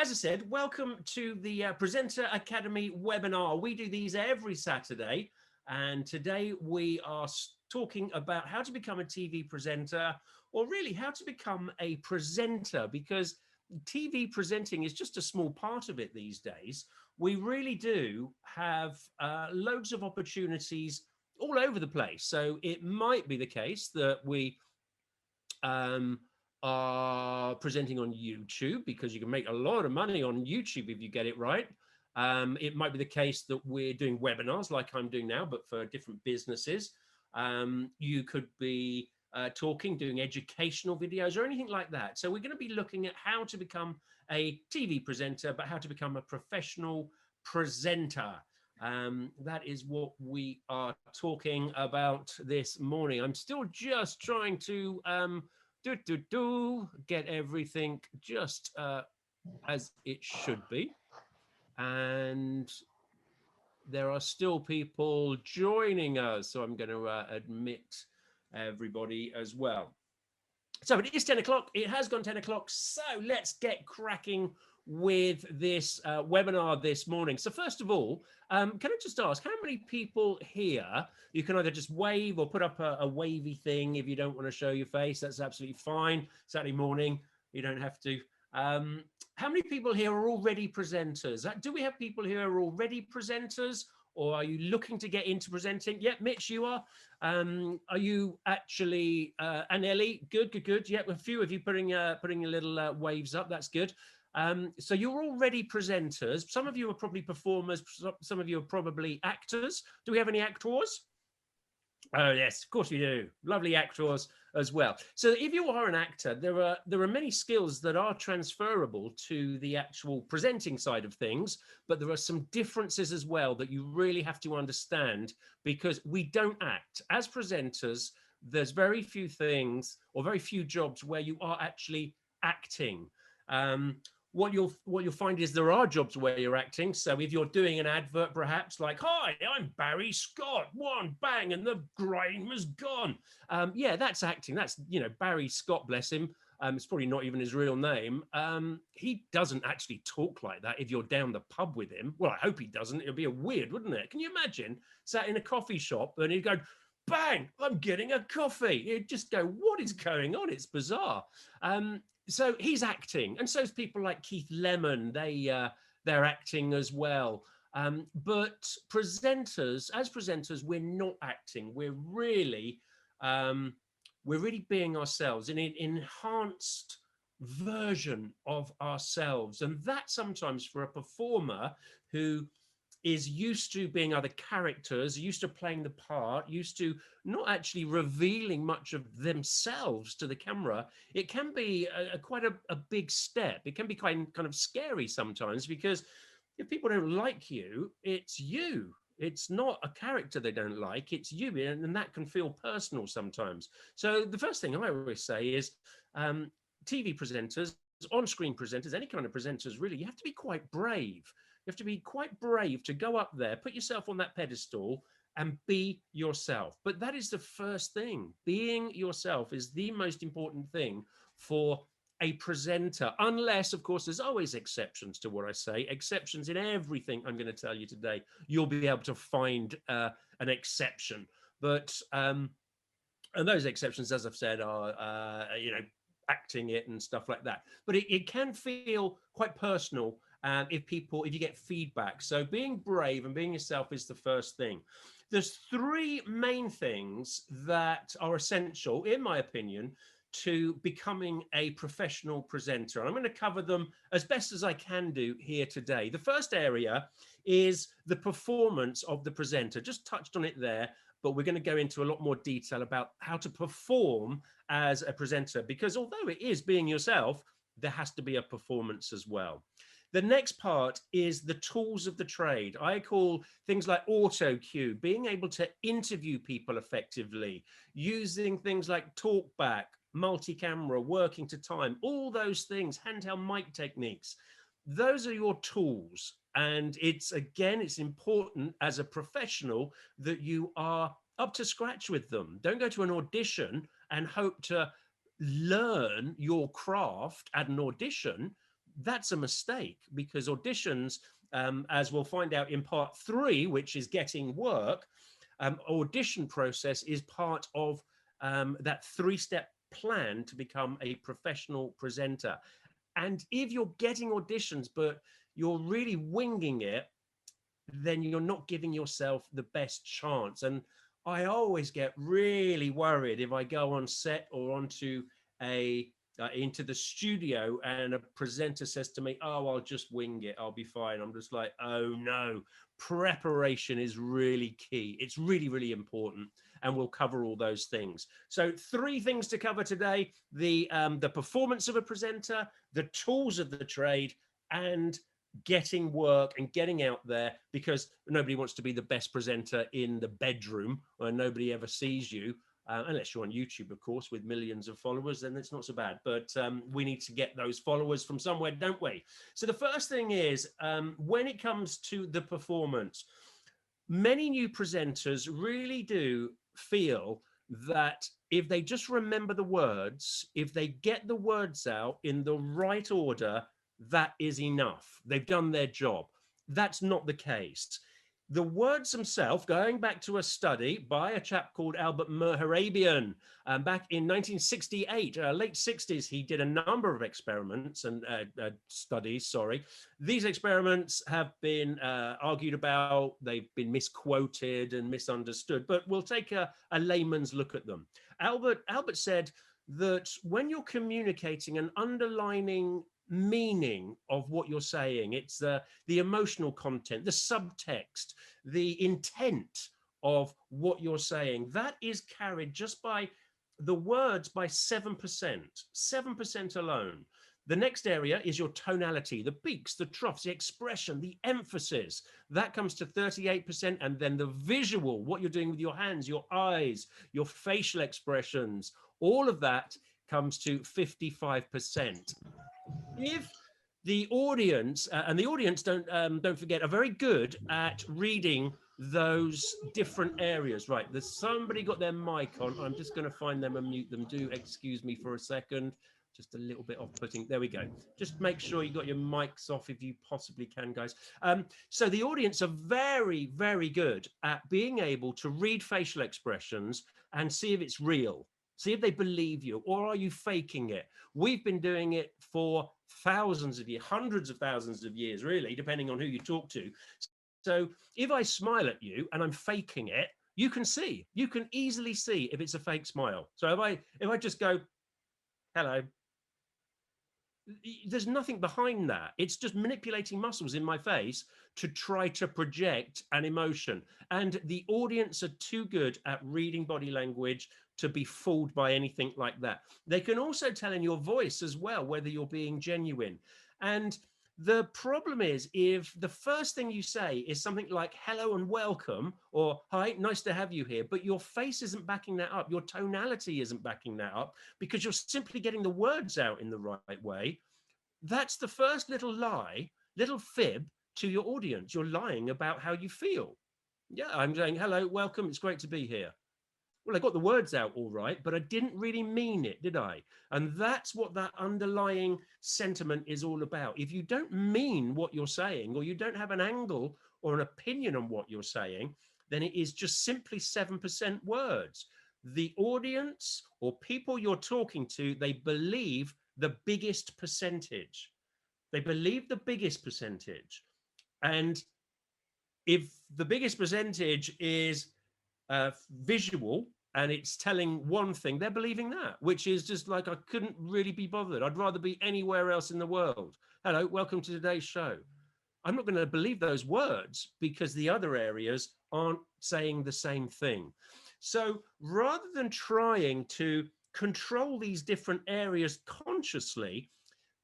as I said, welcome to the Presenter Academy webinar. We do these every Saturday, and today we are talking about how to become a TV presenter, or really how to become a presenter, because TV presenting is just a small part of it these days. We really do have loads of opportunities all over the place. So it might be the case that we are presenting on YouTube, because you can make a lot of money on YouTube if you get it right. It might be the case that we're doing webinars like I'm doing now, but for different businesses. You could be doing educational videos or anything like that. So we're going to be looking at how to become a TV presenter, but how to become a professional presenter. That is what we are talking about this morning. I'm still just trying to get everything just as it should be, and there are still people joining us, so I'm going to admit everybody as well. So it is 10 o'clock. It has gone 10 o'clock. So let's get cracking with this webinar this morning. So first of all, can I just ask, how many people here, you can either just wave or put up a wavy thing if you don't want to show your face. That's absolutely fine. Saturday morning, you don't have to. How many people here are already presenters? Do we have people here who are already presenters? Or are you looking to get into presenting? Yep, Mitch, you are. Are you actually, and Ellie, good. Yep, a few of you putting your little waves up, that's good. So you're already presenters. Some of you are probably performers, some of you are probably actors. Do we have any actors? Oh yes, of course we do. Lovely actors as well. So if you are an actor, there are many skills that are transferable to the actual presenting side of things, but there are some differences as well that you really have to understand, because we don't act. As presenters, there's very few things or very few jobs where you are actually acting. What you'll find is there are jobs where you're acting. So if you're doing an advert, perhaps like, "Hi, I'm Barry Scott," one bang, and the grime is gone. Yeah, that's acting. That's, Barry Scott, bless him. It's probably not even his real name. He doesn't actually talk like that if you're down the pub with him. Well, I hope he doesn't. It'd be weird, wouldn't it? Can you imagine sat in a coffee shop and he'd go, "Bang, I'm getting a coffee." You'd just go, "What is going on?" It's bizarre. So he's acting, and so is people like Keith Lemon. They're acting as well. But as presenters, we're not acting. We're really being ourselves, an enhanced version of ourselves, and that sometimes for a performer who is used to being other characters, used to playing the part, used to not actually revealing much of themselves to the camera, it can be quite a big step. It can be kind of scary sometimes, because if people don't like you, it's you. It's not a character they don't like, it's you, and that can feel personal sometimes. So the first thing I always say is TV presenters, on-screen presenters, any kind of presenters really, you have to be quite brave. You have to be quite brave to go up there, put yourself on that pedestal and be yourself. But that is the first thing. Being yourself is the most important thing for a presenter, unless, of course, there's always exceptions to what I say, exceptions in everything I'm going to tell you today. You'll be able to find an exception. But, and those exceptions, as I've said, are, acting it and stuff like that. But it can feel quite personal if you get feedback. So being brave and being yourself is the first thing. There's three main things that are essential, in my opinion, to becoming a professional presenter. And I'm going to cover them as best as I can do here today. The first area is the performance of the presenter. Just touched on it there, but we're going to go into a lot more detail about how to perform as a presenter, because although it is being yourself, there has to be a performance as well. The next part is the tools of the trade. I call things like auto cue, being able to interview people effectively, using things like talkback, multi-camera, working to time, all those things, handheld mic techniques. Those are your tools. And it's important as a professional that you are up to scratch with them. Don't go to an audition and hope to learn your craft at an audition. that's a mistake, because auditions, as we'll find out in part 3, which is getting work, audition process is part of that 3-step plan to become a professional presenter. And if you're getting auditions, but you're really winging it, then you're not giving yourself the best chance. And I always get really worried if I go on set or onto into the studio and a presenter says to me, "Oh, I'll just wing it, I'll be fine." I'm just like, oh no, preparation is really key. It's really, really important. And we'll cover all those things. So 3 things to cover today: the performance of a presenter, the tools of the trade, and getting work and getting out there, because nobody wants to be the best presenter in the bedroom where nobody ever sees you, unless you're on YouTube, of course, with millions of followers, then it's not so bad. But we need to get those followers from somewhere, don't we? So the first thing is, when it comes to the performance, many new presenters really do feel that if they just remember the words, if they get the words out in the right order, that is enough. They've done their job. That's not the case. The words themselves, going back to a study by a chap called Albert Mehrabian, back in 1968, late 60s, he did a number of experiments and studies, sorry. These experiments have been argued about, they've been misquoted and misunderstood, but we'll take a layman's look at them. Albert said that when you're communicating an underlining meaning of what you're saying, it's the emotional content, the subtext, the intent of what you're saying, that is carried just by the words by 7% alone. The next area is your tonality, the peaks, the troughs, the expression, the emphasis. That comes to 38%. And then the visual, what you're doing with your hands, your eyes, your facial expressions, all of that comes to 55%. If the audience, and the audience, don't forget, are very good at reading those different areas. Right, there's somebody got their mic on. I'm just going to find them and mute them. Do excuse me for a second. Just a little bit off-putting. There we go. Just make sure you got your mics off if you possibly can, guys. So the audience are very, very good at being able to read facial expressions and see if it's real. See if they believe you, or are you faking it? We've been doing it for thousands of years, hundreds of thousands of years, really, depending on who you talk to. So if I smile at you and I'm faking it, you can easily see if it's a fake smile. So if I just go, hello, there's nothing behind that. It's just manipulating muscles in my face to try to project an emotion. And the audience are too good at reading body language to be fooled by anything like that. They can also tell in your voice as well whether you're being genuine. And the problem is, if the first thing you say is something like hello and welcome, or hi, nice to have you here, but your face isn't backing that up, your tonality isn't backing that up, because you're simply getting the words out in the right way, that's the first little lie, little fib to your audience. You're lying about how you feel. Yeah, I'm saying hello, welcome, it's great to be here. Well, I got the words out all right, but I didn't really mean it, did I? And that's what that underlying sentiment is all about. If you don't mean what you're saying, or you don't have an angle or an opinion on what you're saying, then it is just simply 7% words. The audience or people you're talking to, they believe the biggest percentage. They believe the biggest percentage. And if the biggest percentage is visual and it's telling one thing, they're believing that, which is just like, I couldn't really be bothered. I'd rather be anywhere else in the world. Hello, welcome to today's show. I'm not going to believe those words because the other areas aren't saying the same thing. So rather than trying to control these different areas consciously,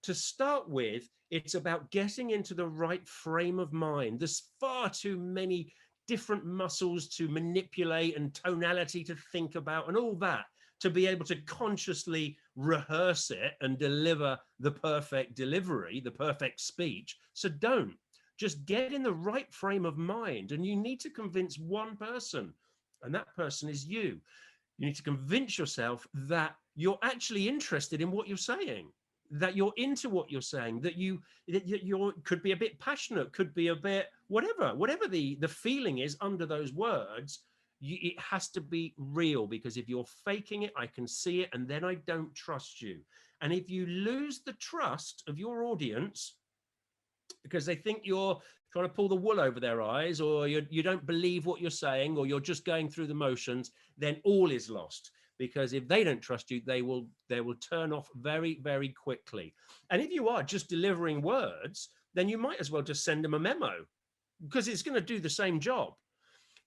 to start with, it's about getting into the right frame of mind. There's far too many different muscles to manipulate and tonality to think about and all that to be able to consciously rehearse it and deliver the perfect delivery, the perfect speech. So don't. Just get in the right frame of mind, and you need to convince one person, and that person is you. You need to convince yourself that you're actually interested in what you're saying. that you're into what you're saying, that you're could be a bit passionate, could be a bit whatever the feeling is under those words. It has to be real, because if you're faking it, I can see it, and then I don't trust you. And if you lose the trust of your audience because they think you're trying to pull the wool over their eyes, or you don't believe what you're saying, or you're just going through the motions, then all is lost. Because if they don't trust you, they will turn off very, very quickly. And if you are just delivering words, then you might as well just send them a memo, because it's going to do the same job.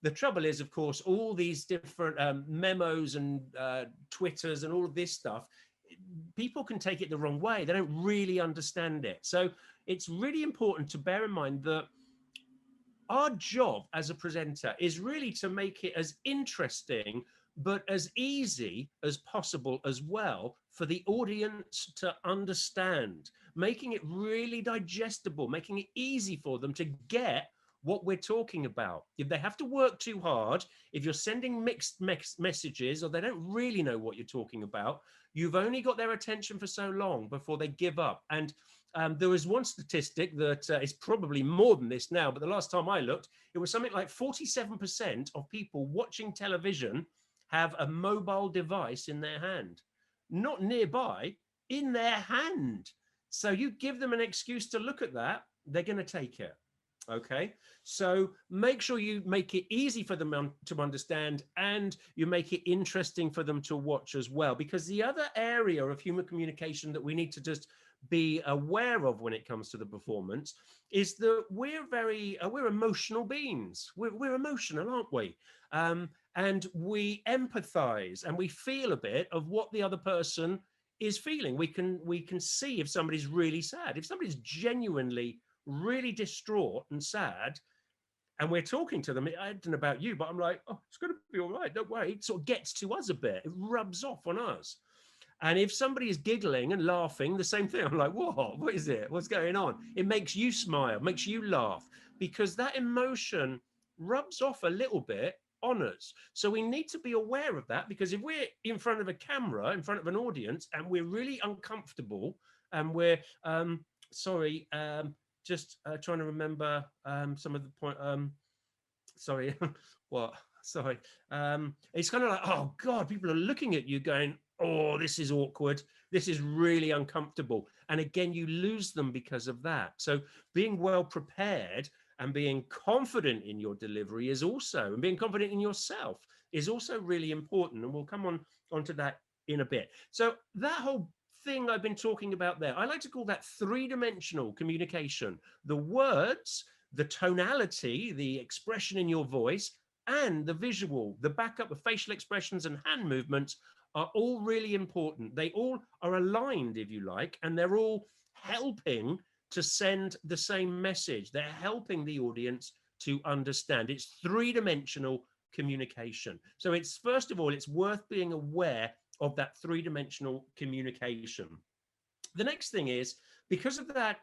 The trouble is, of course, all these different memos and Twitters and all of this stuff, people can take it the wrong way. They don't really understand it. So it's really important to bear in mind that our job as a presenter is really to make it as interesting but as easy as possible as well for the audience to understand, making it really digestible, making it easy for them to get what we're talking about. If they have to work too hard, if you're sending mixed messages, or they don't really know what you're talking about, you've only got their attention for so long before they give up. And there was one statistic that is probably more than this now, but the last time I looked, it was something like 47% of people watching television have a mobile device in their hand, not nearby, in their hand. So you give them an excuse to look at that, they're going to take it. Okay, so make sure you make it easy for them to understand, and you make it interesting for them to watch as well. Because the other area of human communication that we need to just be aware of when it comes to the performance is that we're emotional beings. We're emotional, aren't we? And we empathize and we feel a bit of what the other person is feeling. We can see if somebody's really sad, if somebody's genuinely really distraught and sad, and we're talking to them. I don't know about you, but I'm like, oh, it's going to be all right, don't worry. It sort of gets to us a bit. It rubs off on us. And if somebody is giggling and laughing, the same thing. I'm like, what is it? What's going on? It makes you smile, makes you laugh, because that emotion rubs off a little bit on us. So we need to be aware of that, because if we're in front of a camera, in front of an audience, and we're really uncomfortable, and we're just trying to remember some of the point. Sorry, what? Sorry. It's kind of like, oh God, people are looking at you going, oh, this is awkward. This is really uncomfortable. And again, you lose them because of that. So being well prepared and being confident in your delivery is also, and being confident in yourself is also really important. And we'll come onto that in a bit. So that whole thing I've been talking about there, I like to call that three-dimensional communication. The words, the tonality, the expression in your voice, and the visual, the backup, the facial expressions and hand movements are all really important. They all are aligned, if you like, and they're all helping to send the same message. They're helping the audience to understand. It's three-dimensional communication. So it's, first of all, it's worth being aware of that three-dimensional communication. The next thing is, because of that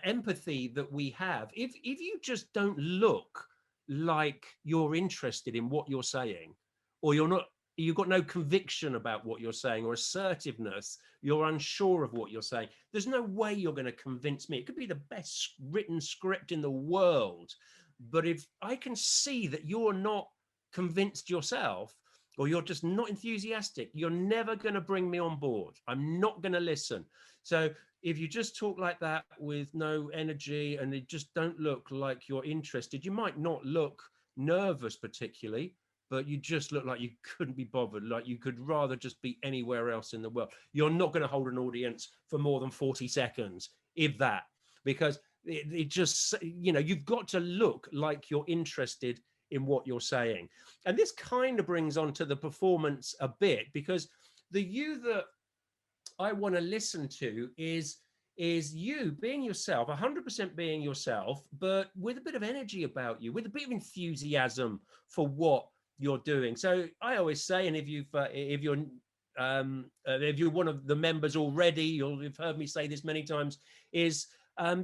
empathy that we have, if you just don't look like you're interested in what you're saying, or you've got no conviction about what you're saying, or assertiveness, you're unsure of what you're saying, there's no way you're going to convince me. It could be the best written script in the world, but if I can see that you're not convinced yourself, or you're just not enthusiastic, you're never going to bring me on board. I'm not going to listen. So if you just talk like that with no energy, and it just don't look like you're interested, you might not look nervous particularly, but you just look like you couldn't be bothered, like you could rather just be anywhere else in the world. You're not going to hold an audience for more than 40 seconds, if that, because it just, you've got to look like you're interested in what you're saying. And this kind of brings on to the performance a bit, because the you that I want to listen to is you being yourself, 100% being yourself, but with a bit of energy about you, with a bit of enthusiasm for what you're doing. So I always say, and if you're one of the members already, you've heard me say this many times, is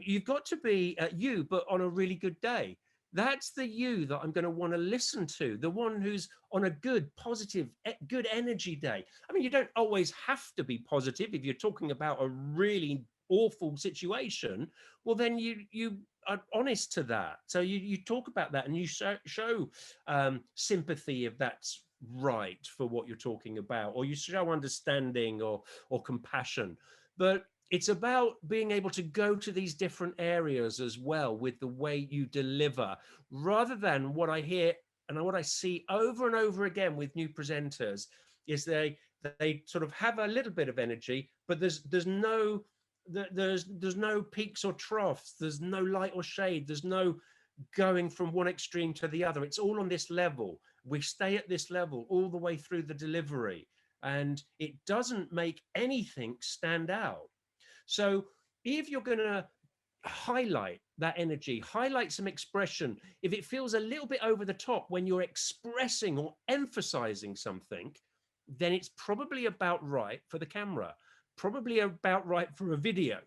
you've got to be you, but on a really good day. That's the you that I'm going to want to listen to, the one who's on a good, positive, good energy day. I mean, you don't always have to be positive if you're talking about a really awful situation. Well, then you are honest to that. So you talk about that and you show sympathy if that's right for what you're talking about, or you show understanding or compassion. But it's about being able to go to these different areas as well with the way you deliver, rather than what I hear and what I see over and over again with new presenters is they sort of have a little bit of energy, but there's no peaks or troughs, there's no light or shade, there's no going from one extreme to the other. It's all on this level. We stay at this level all the way through the delivery, and it doesn't make anything stand out. So if you're going to highlight that energy, highlight some expression, if it feels a little bit over the top when you're expressing or emphasizing something, then it's probably about right for the camera, probably about right for a video,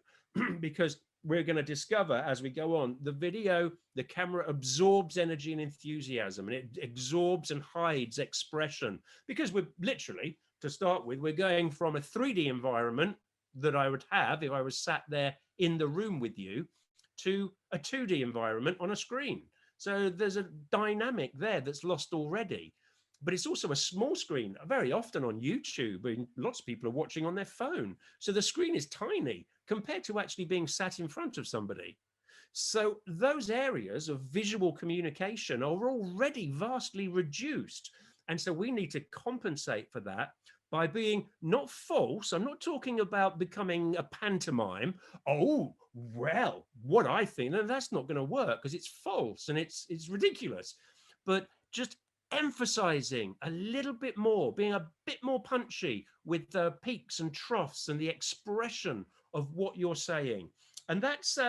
because we're going to discover as we go on, the video, the camera absorbs energy and enthusiasm, and it absorbs and hides expression, because we're literally, to start with, we're going from a 3D environment that I would have if I was sat there in the room with you to a 2D environment on a screen. So there's a dynamic there that's lost already. But it's also a small screen. Very often on YouTube, and lots of people are watching on their phone. So the screen is tiny compared to actually being sat in front of somebody. So those areas of visual communication are already vastly reduced. And so we need to compensate for that by being not false. I'm not talking about becoming a pantomime. Oh, well, what I think, and that's not going to work because it's false and it's ridiculous. But just emphasizing a little bit more, being a bit more punchy with the peaks and troughs and the expression of what you're saying. And that's,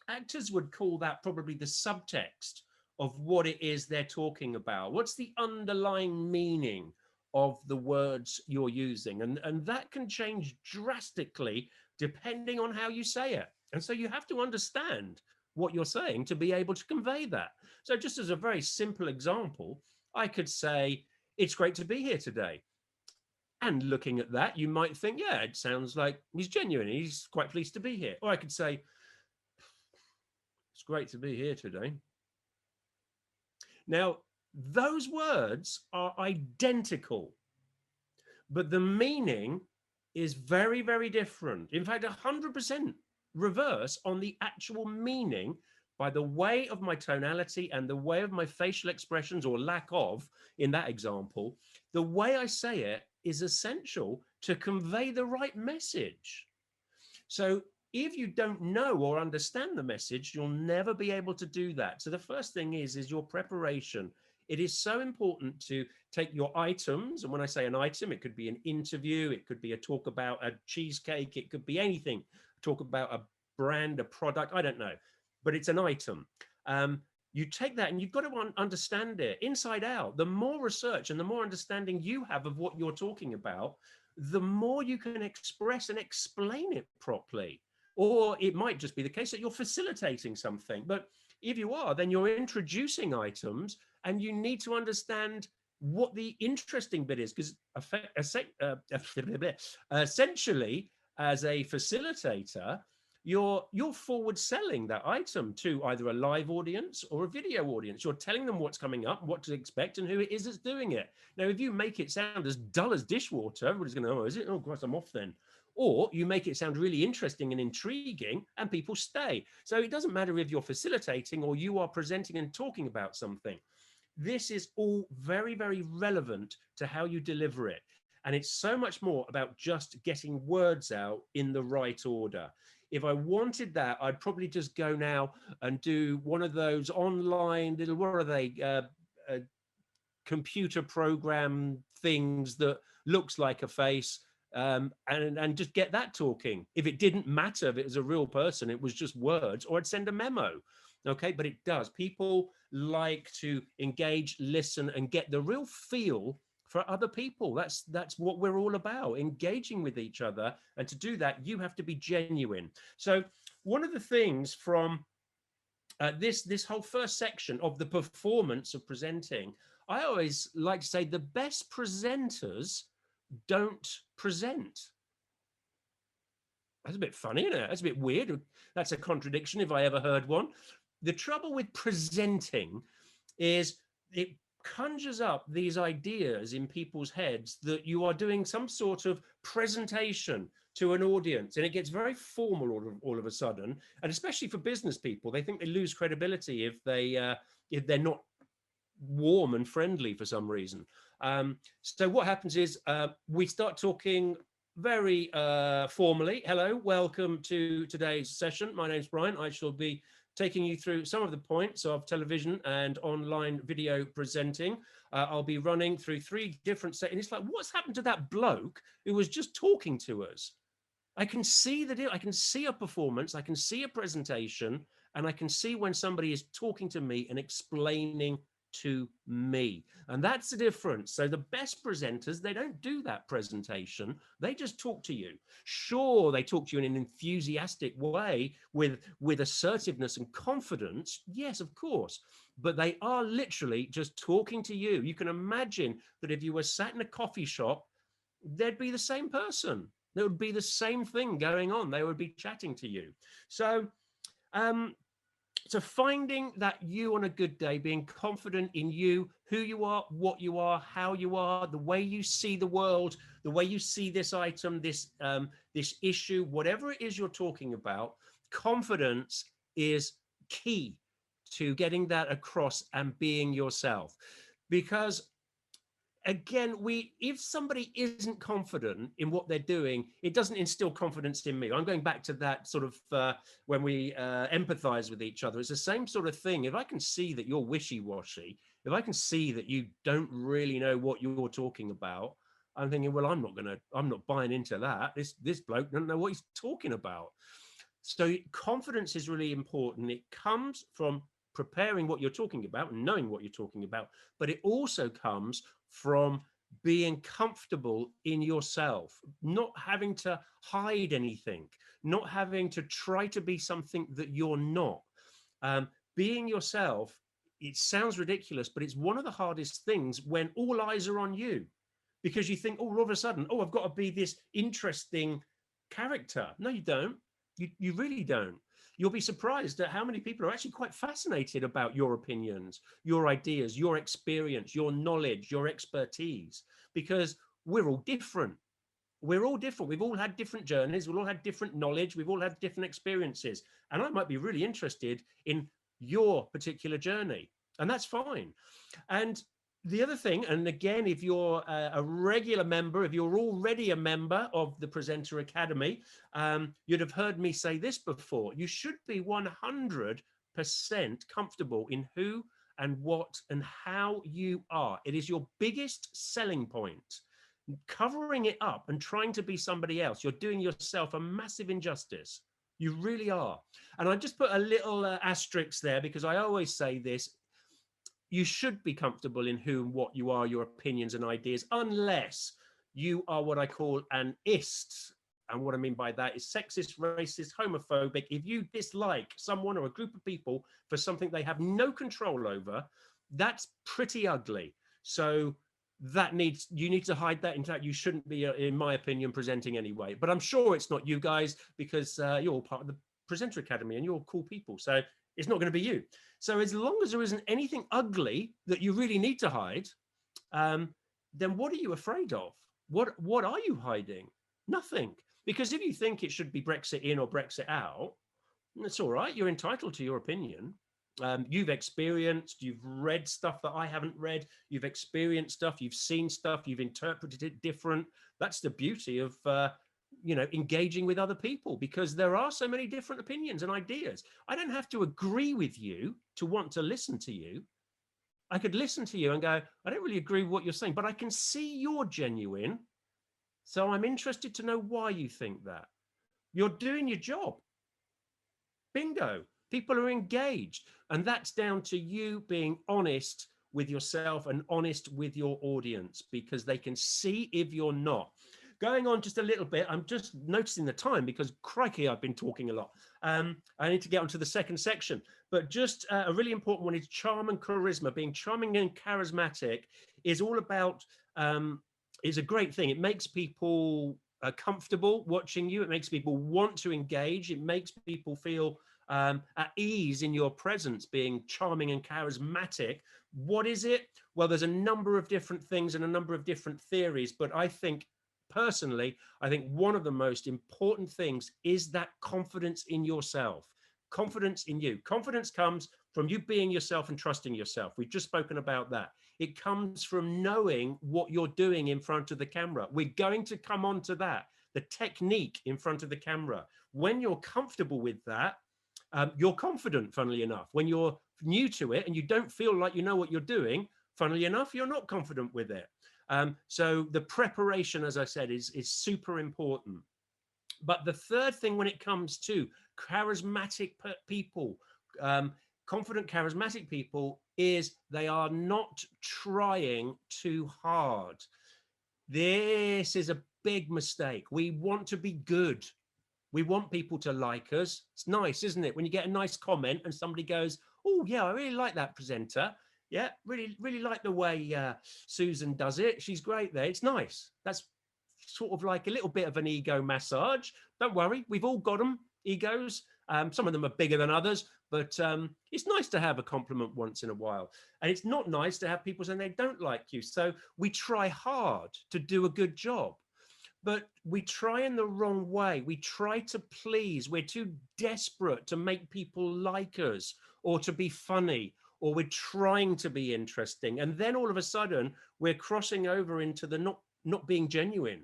actors would call that probably the subtext of what it is they're talking about. What's the underlying meaning of the words you're using? And that can change drastically depending on how you say it. And so you have to understand what you're saying to be able to convey that. So just as a very simple example, I could say, it's great to be here today. And looking at that, you might think, yeah, it sounds like he's genuine. He's quite pleased to be here. Or I could say, it's great to be here today. Now, those words are identical, but the meaning is very, very different. In fact, 100% reverse on the actual meaning by the way of my tonality and the way of my facial expressions, or lack of, in that example. The way I say it is essential to convey the right message. So if you don't know or understand the message, you'll never be able to do that. So the first thing is your preparation. It is so important to take your items. And when I say an item, it could be an interview, it could be a talk about a cheesecake, it could be anything, talk about a brand, a product, I don't know, but it's an item. You take that and you've got to understand it inside out. The more research and the more understanding you have of what you're talking about, the more you can express and explain it properly. Or it might just be the case that you're facilitating something. But if you are, then you're introducing items and you need to understand what the interesting bit is, because essentially, as a facilitator, you're forward selling that item to either a live audience or a video audience. You're telling them what's coming up, what to expect, and who it is that's doing it. Now, if you make it sound as dull as dishwater, everybody's going to, oh, is it? Oh, gosh, I'm off then. Or you make it sound really interesting and intriguing and people stay. So it doesn't matter if you're facilitating or you are presenting and talking about something. This is all very, very relevant to how you deliver it. And it's so much more about just getting words out in the right order. If I wanted that, I'd probably just go now and do one of those online little, what are they, computer program things that looks like a face, and just get that talking. If it didn't matter if it was a real person, it was just words, or I'd send a memo. Okay, but it does. People like to engage, listen, and get the real feel for other people. That's what we're all about, engaging with each other. And to do that, you have to be genuine. So one of the things from this whole first section of the performance of presenting, I always like to say the best presenters don't present. That's a bit funny, isn't it? That's a bit weird. That's a contradiction if I ever heard one. The trouble with presenting is it conjures up these ideas in people's heads that you are doing some sort of presentation to an audience, and it gets very formal all of a sudden. And especially for business people, they think they lose credibility if they're not warm and friendly for some reason. So what happens is we start talking very formally. Hello, welcome to today's session. My name's Brian. I shall be taking you through some of the points of television and online video presenting. I'll be running through 3 different settings. It's like, what's happened to that bloke who was just talking to us? I can see I can see a performance, I can see a presentation, and I can see when somebody is talking to me and explaining to me. And that's the difference. So the best presenters, they don't do that presentation. They just talk to you. Sure, they talk to you in an enthusiastic way with assertiveness and confidence. Yes, of course. But they are literally just talking to you. You can imagine that if you were sat in a coffee shop, they'd be the same person. There would be the same thing going on. They would be chatting to you. So, so finding that you on a good day, being confident in you, who you are, what you are, how you are, the way you see the world, the way you see this item, this issue, whatever it is you're talking about, confidence is key to getting that across and being yourself. Because again, if somebody isn't confident in what they're doing, it doesn't instill confidence in me. I'm going back to that sort of when we empathize with each other. It's the same sort of thing. If I can see that you're wishy-washy, if I can see that you don't really know what you're talking about, I'm thinking, well, I'm not buying into that. This bloke doesn't know what he's talking about. So confidence is really important. It comes from preparing what you're talking about and knowing what you're talking about, but it also comes from being comfortable in yourself, not having to hide anything, not having to try to be something that you're not. Being yourself, it sounds ridiculous, but it's one of the hardest things when all eyes are on you, because you think, oh, all of a sudden, oh, I've got to be this interesting character. No, you don't. You really don't. You'll be surprised at how many people are actually quite fascinated about your opinions, your ideas, your experience, your knowledge, your expertise, because we're all different. We're all different. We've all had different journeys. We've all had different knowledge. We've all had different experiences. And I might be really interested in your particular journey, and that's fine. And the other thing, and again, if you're a regular member, if you're already a member of the Presenter Academy, you'd have heard me say this before. You should be 100% comfortable in who and what and how you are. It is your biggest selling point. Covering it up and trying to be somebody else, you're doing yourself a massive injustice. You really are. And I just put a little asterisk there because I always say this. You should be comfortable in who and what you are, your opinions and ideas, unless you are what I call an ist. And what I mean by that is sexist, racist, homophobic. If you dislike someone or a group of people for something they have no control over, that's pretty ugly. So you need to hide that. In fact, you shouldn't be, in my opinion, presenting anyway. But I'm sure it's not you guys, because you're all part of the Presenter Academy and you're all cool people. So it's not going to be you. So as long as there isn't anything ugly that you really need to hide, then what are you afraid of? What are you hiding? Nothing. Because if you think it should be Brexit in or Brexit out, that's all right. You're entitled to your opinion. You've read stuff that I haven't read. You've experienced stuff. You've seen stuff. You've interpreted it different. That's the beauty of engaging with other people, because there are so many different opinions and ideas. I don't have to agree with you to want to listen to you. I could listen to you and go, I don't really agree with what you're saying, but I can see you're genuine. So I'm interested to know why you think that. You're doing your job. Bingo. People are engaged. And that's down to you being honest with yourself and honest with your audience, because they can see if you're not. going on just a little bit. I'm just noticing the time because crikey, I've been talking a lot. I need to get onto the second section, but just a really important one is charm and charisma. Being charming and charismatic is all about, is a great thing. It makes people comfortable watching you. It makes people want to engage. It makes people feel at ease in your presence, being charming and charismatic. What is it? Well, there's a number of different things and a number of different theories, but I think personally, I think one of the most important things is that confidence in yourself, confidence in you. Confidence comes from you being yourself and trusting yourself. We've just spoken about that. It comes from knowing what you're doing in front of the camera. We're going to come on to that, the technique in front of the camera. When you're comfortable with that, you're confident, funnily enough. When you're new to it and you don't feel like you know what you're doing, funnily enough, you're not confident with it. So the preparation, as I said, is super important. But the third thing when it comes to charismatic people, confident, charismatic people, is they are not trying too hard. This is a big mistake. We want to be good. We want people to like us. It's nice, isn't it? When you get a nice comment and somebody goes, oh, yeah, I really like that presenter. Yeah, really like the way Susan does it. She's great there. It's nice. That's sort of like a little bit of an ego massage. Don't worry, we've all got them, egos. Some of them are bigger than others, but it's nice to have a compliment once in a while. And it's not nice to have people saying they don't like you. So we try hard to do a good job, but we try in the wrong way. We try to please. We're too desperate to make people like us or to be funny, or we're trying to be interesting. And then all of a sudden we're crossing over into the not being genuine.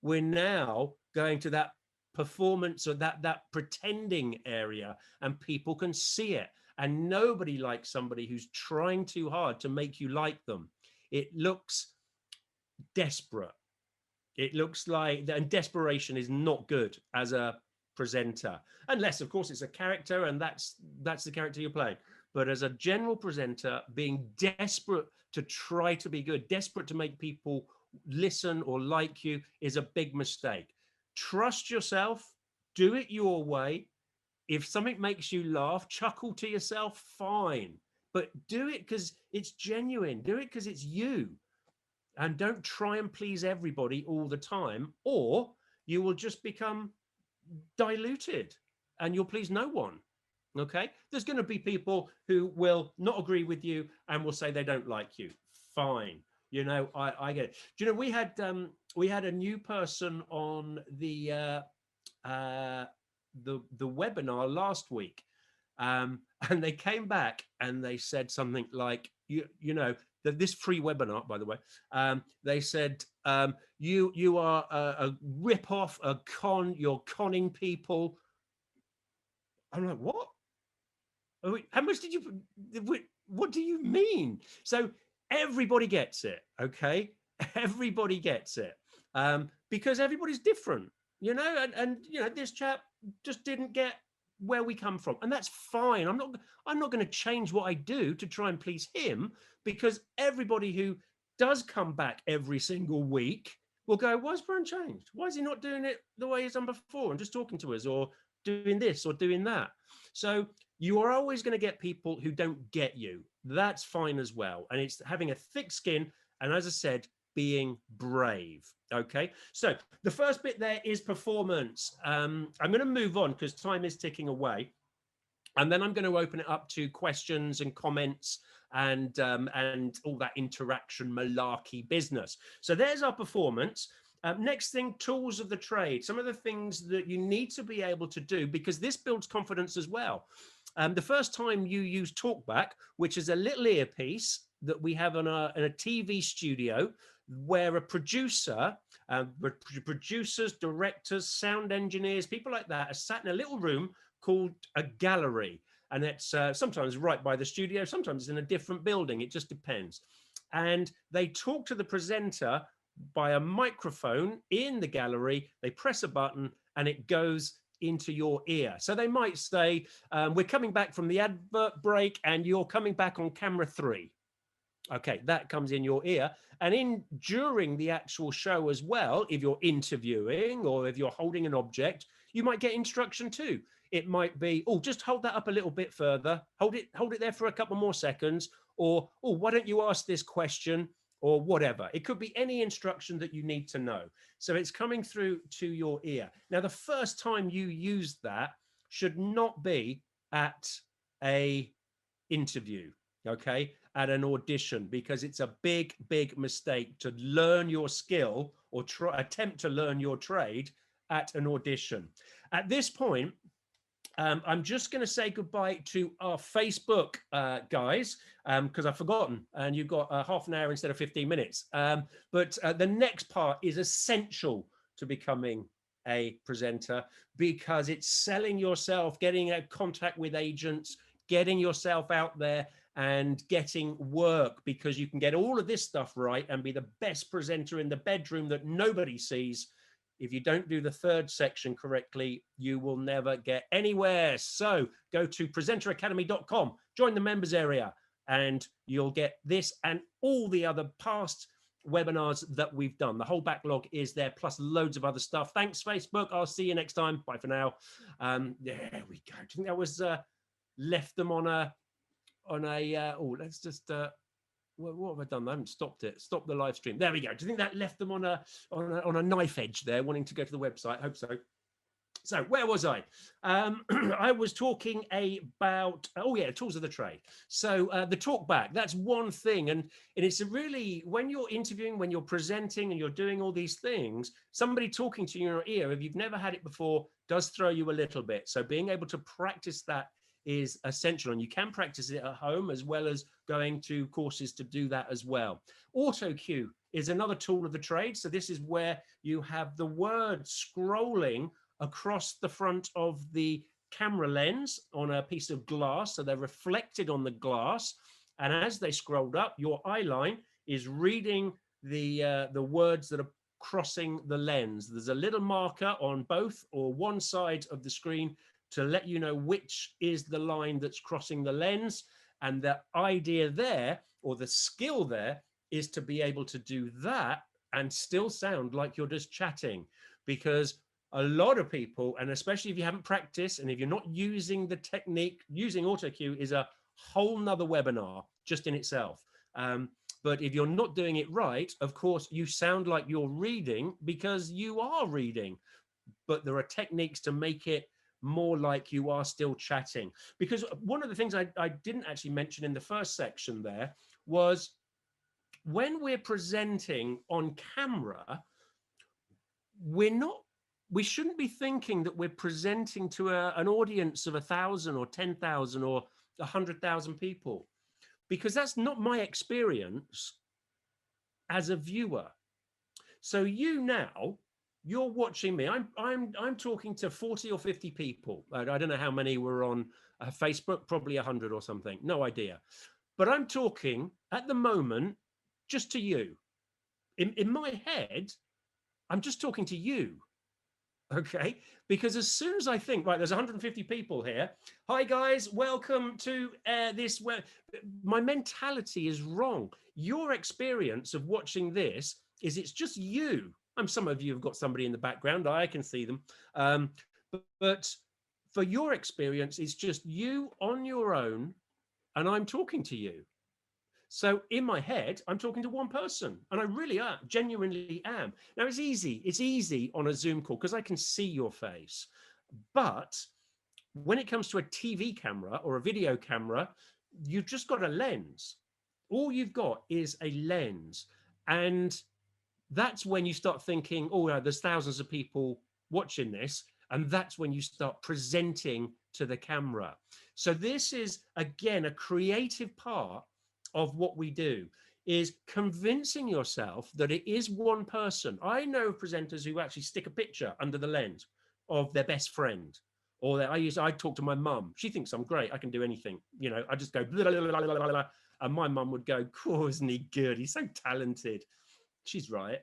We're now going to that performance or that pretending area, and people can see it. And nobody likes somebody who's trying too hard to make you like them. It looks desperate. It looks like, and desperation is not good as a presenter, unless of course it's a character and that's the character you're playing. But as a general presenter, being desperate to try to be good, desperate to make people listen or like you, is a big mistake. Trust yourself, do it your way. If something makes you laugh, chuckle to yourself, fine. But do it because it's genuine. Do it because it's you. And don't try and please everybody all the time, or you will just become diluted and you'll please no one. Okay, there's going to be people who will not agree with you and will say they don't like you. Fine, you know, I get it. Do you know, we had a new person on the webinar last week, and they came back and they said something like, you know, that this free webinar, by the way, they said, you are a rip-off, a con, you're conning people. I'm like, what? How much did you, what do you mean? So everybody gets it, okay? Everybody gets it, because everybody's different, you know, and you know, this chap just didn't get where we come from, and that's fine. I'm not going to change what I do to try and please him, because everybody who does come back every single week will go, why's Brian changed? Why is he not doing it the way he's done before and just talking to us, or doing this or doing that? So you are always going to get people who don't get you. That's fine as well. And it's having a thick skin, and as I said, being brave. Okay, so the first bit there is performance. I'm going to move on because time is ticking away, and then I'm going to open it up to questions and comments and all that interaction malarkey business. So there's our performance. Next thing, tools of the trade. Some of the things that you need to be able to do, because this builds confidence as well. The first time you use TalkBack, which is a little earpiece that we have in a TV studio, where a producer, producers, directors, sound engineers, people like that are sat in a little room called a gallery. And it's sometimes right by the studio, sometimes it's in a different building. It just depends. And they talk to the presenter by a microphone in the gallery. They press a button and it goes into your ear. So they might say, we're coming back from the advert break and you're coming back on camera 3. Okay, that comes in your ear. And in during the actual show as well, if you're interviewing or if you're holding an object, you might get instruction too. It might be, oh, just hold that up a little bit further. Hold it there for a couple more seconds. Or, oh, why don't you ask this question? Or whatever. It could be any instruction that you need to know. So it's coming through to your ear. Now, the first time you use that should not be at a interview, okay, at an audition, because it's a big mistake to learn your skill or attempt to learn your trade at an audition. At this point, I'm just going to say goodbye to our Facebook guys, because I've forgotten, and you've got half an hour instead of 15 minutes. But the next part is essential to becoming a presenter, because it's selling yourself, getting a contact with agents, getting yourself out there and getting work, because you can get all of this stuff right and be the best presenter in the bedroom that nobody sees. If you don't do the third section correctly, you will never get anywhere. So go to presenteracademy.com, join the members area, and you'll get this and all the other past webinars that we've done. The whole backlog is there, plus loads of other stuff. Thanks, Facebook. I'll see you next time. Bye for now. There we go. I think that was left them on a oh, let's just what have I done? I haven't stopped it. Stop the live stream. There we go. Do you think that left them on a knife edge there, wanting to go to the website? I hope so. So where was I? I was talking about, oh yeah, tools of the trade. So the talk back, that's one thing. And it's a really, when you're interviewing, when you're presenting and you're doing all these things, somebody talking to you in your ear, if you've never had it before, does throw you a little bit. So being able to practice that is essential, and you can practice it at home as well as going to courses to do that as well. Auto cue is another tool of the trade. So this is where you have the word scrolling across the front of the camera lens on a piece of glass, so they're reflected on the glass, and as they scrolled up, your eye line is reading the words that are crossing the lens. There's a little marker on both or one side of the screen to let you know which is the line that's crossing the lens. And the idea there, or the skill there, is to be able to do that and still sound like you're just chatting. Because a lot of people, and especially if you haven't practiced and if you're not using the technique, using auto cue is a whole nother webinar just in itself. But if you're not doing it right, of course, you sound like you're reading because you are reading. But there are techniques to make it more like you are still chatting. Because one of the things I didn't actually mention in the first section there was when we're presenting on camera, we shouldn't be thinking that we're presenting to an audience of 1,000 or 10,000 or 100,000 people, because that's not my experience as a viewer. So you're watching me. I'm talking to 40 or 50 people. I don't know how many were on Facebook, probably 100 or something. No idea. But I'm talking at the moment just to you. In my head, I'm just talking to you. Okay, because as soon as I think, right, there's 150 people here. Hi guys, welcome to this. My mentality is wrong. Your experience of watching this is it's just you. Some of you have got somebody in the background. I can see them. But for your experience, it's just you on your own, and I'm talking to you. So in my head, I'm talking to one person, and I really genuinely am. Now it's easy on a Zoom call because I can see your face. But when it comes to a TV camera or a video camera, you've just got a lens. All you've got is a lens. And that's when you start thinking, oh, there's thousands of people watching this. And that's when you start presenting to the camera. So this is, again, a creative part of what we do, is convincing yourself that it is one person. I know presenters who actually stick a picture under the lens of their best friend. Or I talk to my mum. She thinks I'm great. I can do anything. You know, I just go, blah, blah, blah, blah, blah, and my mum would go, cool, isn't he good? He's so talented. She's right.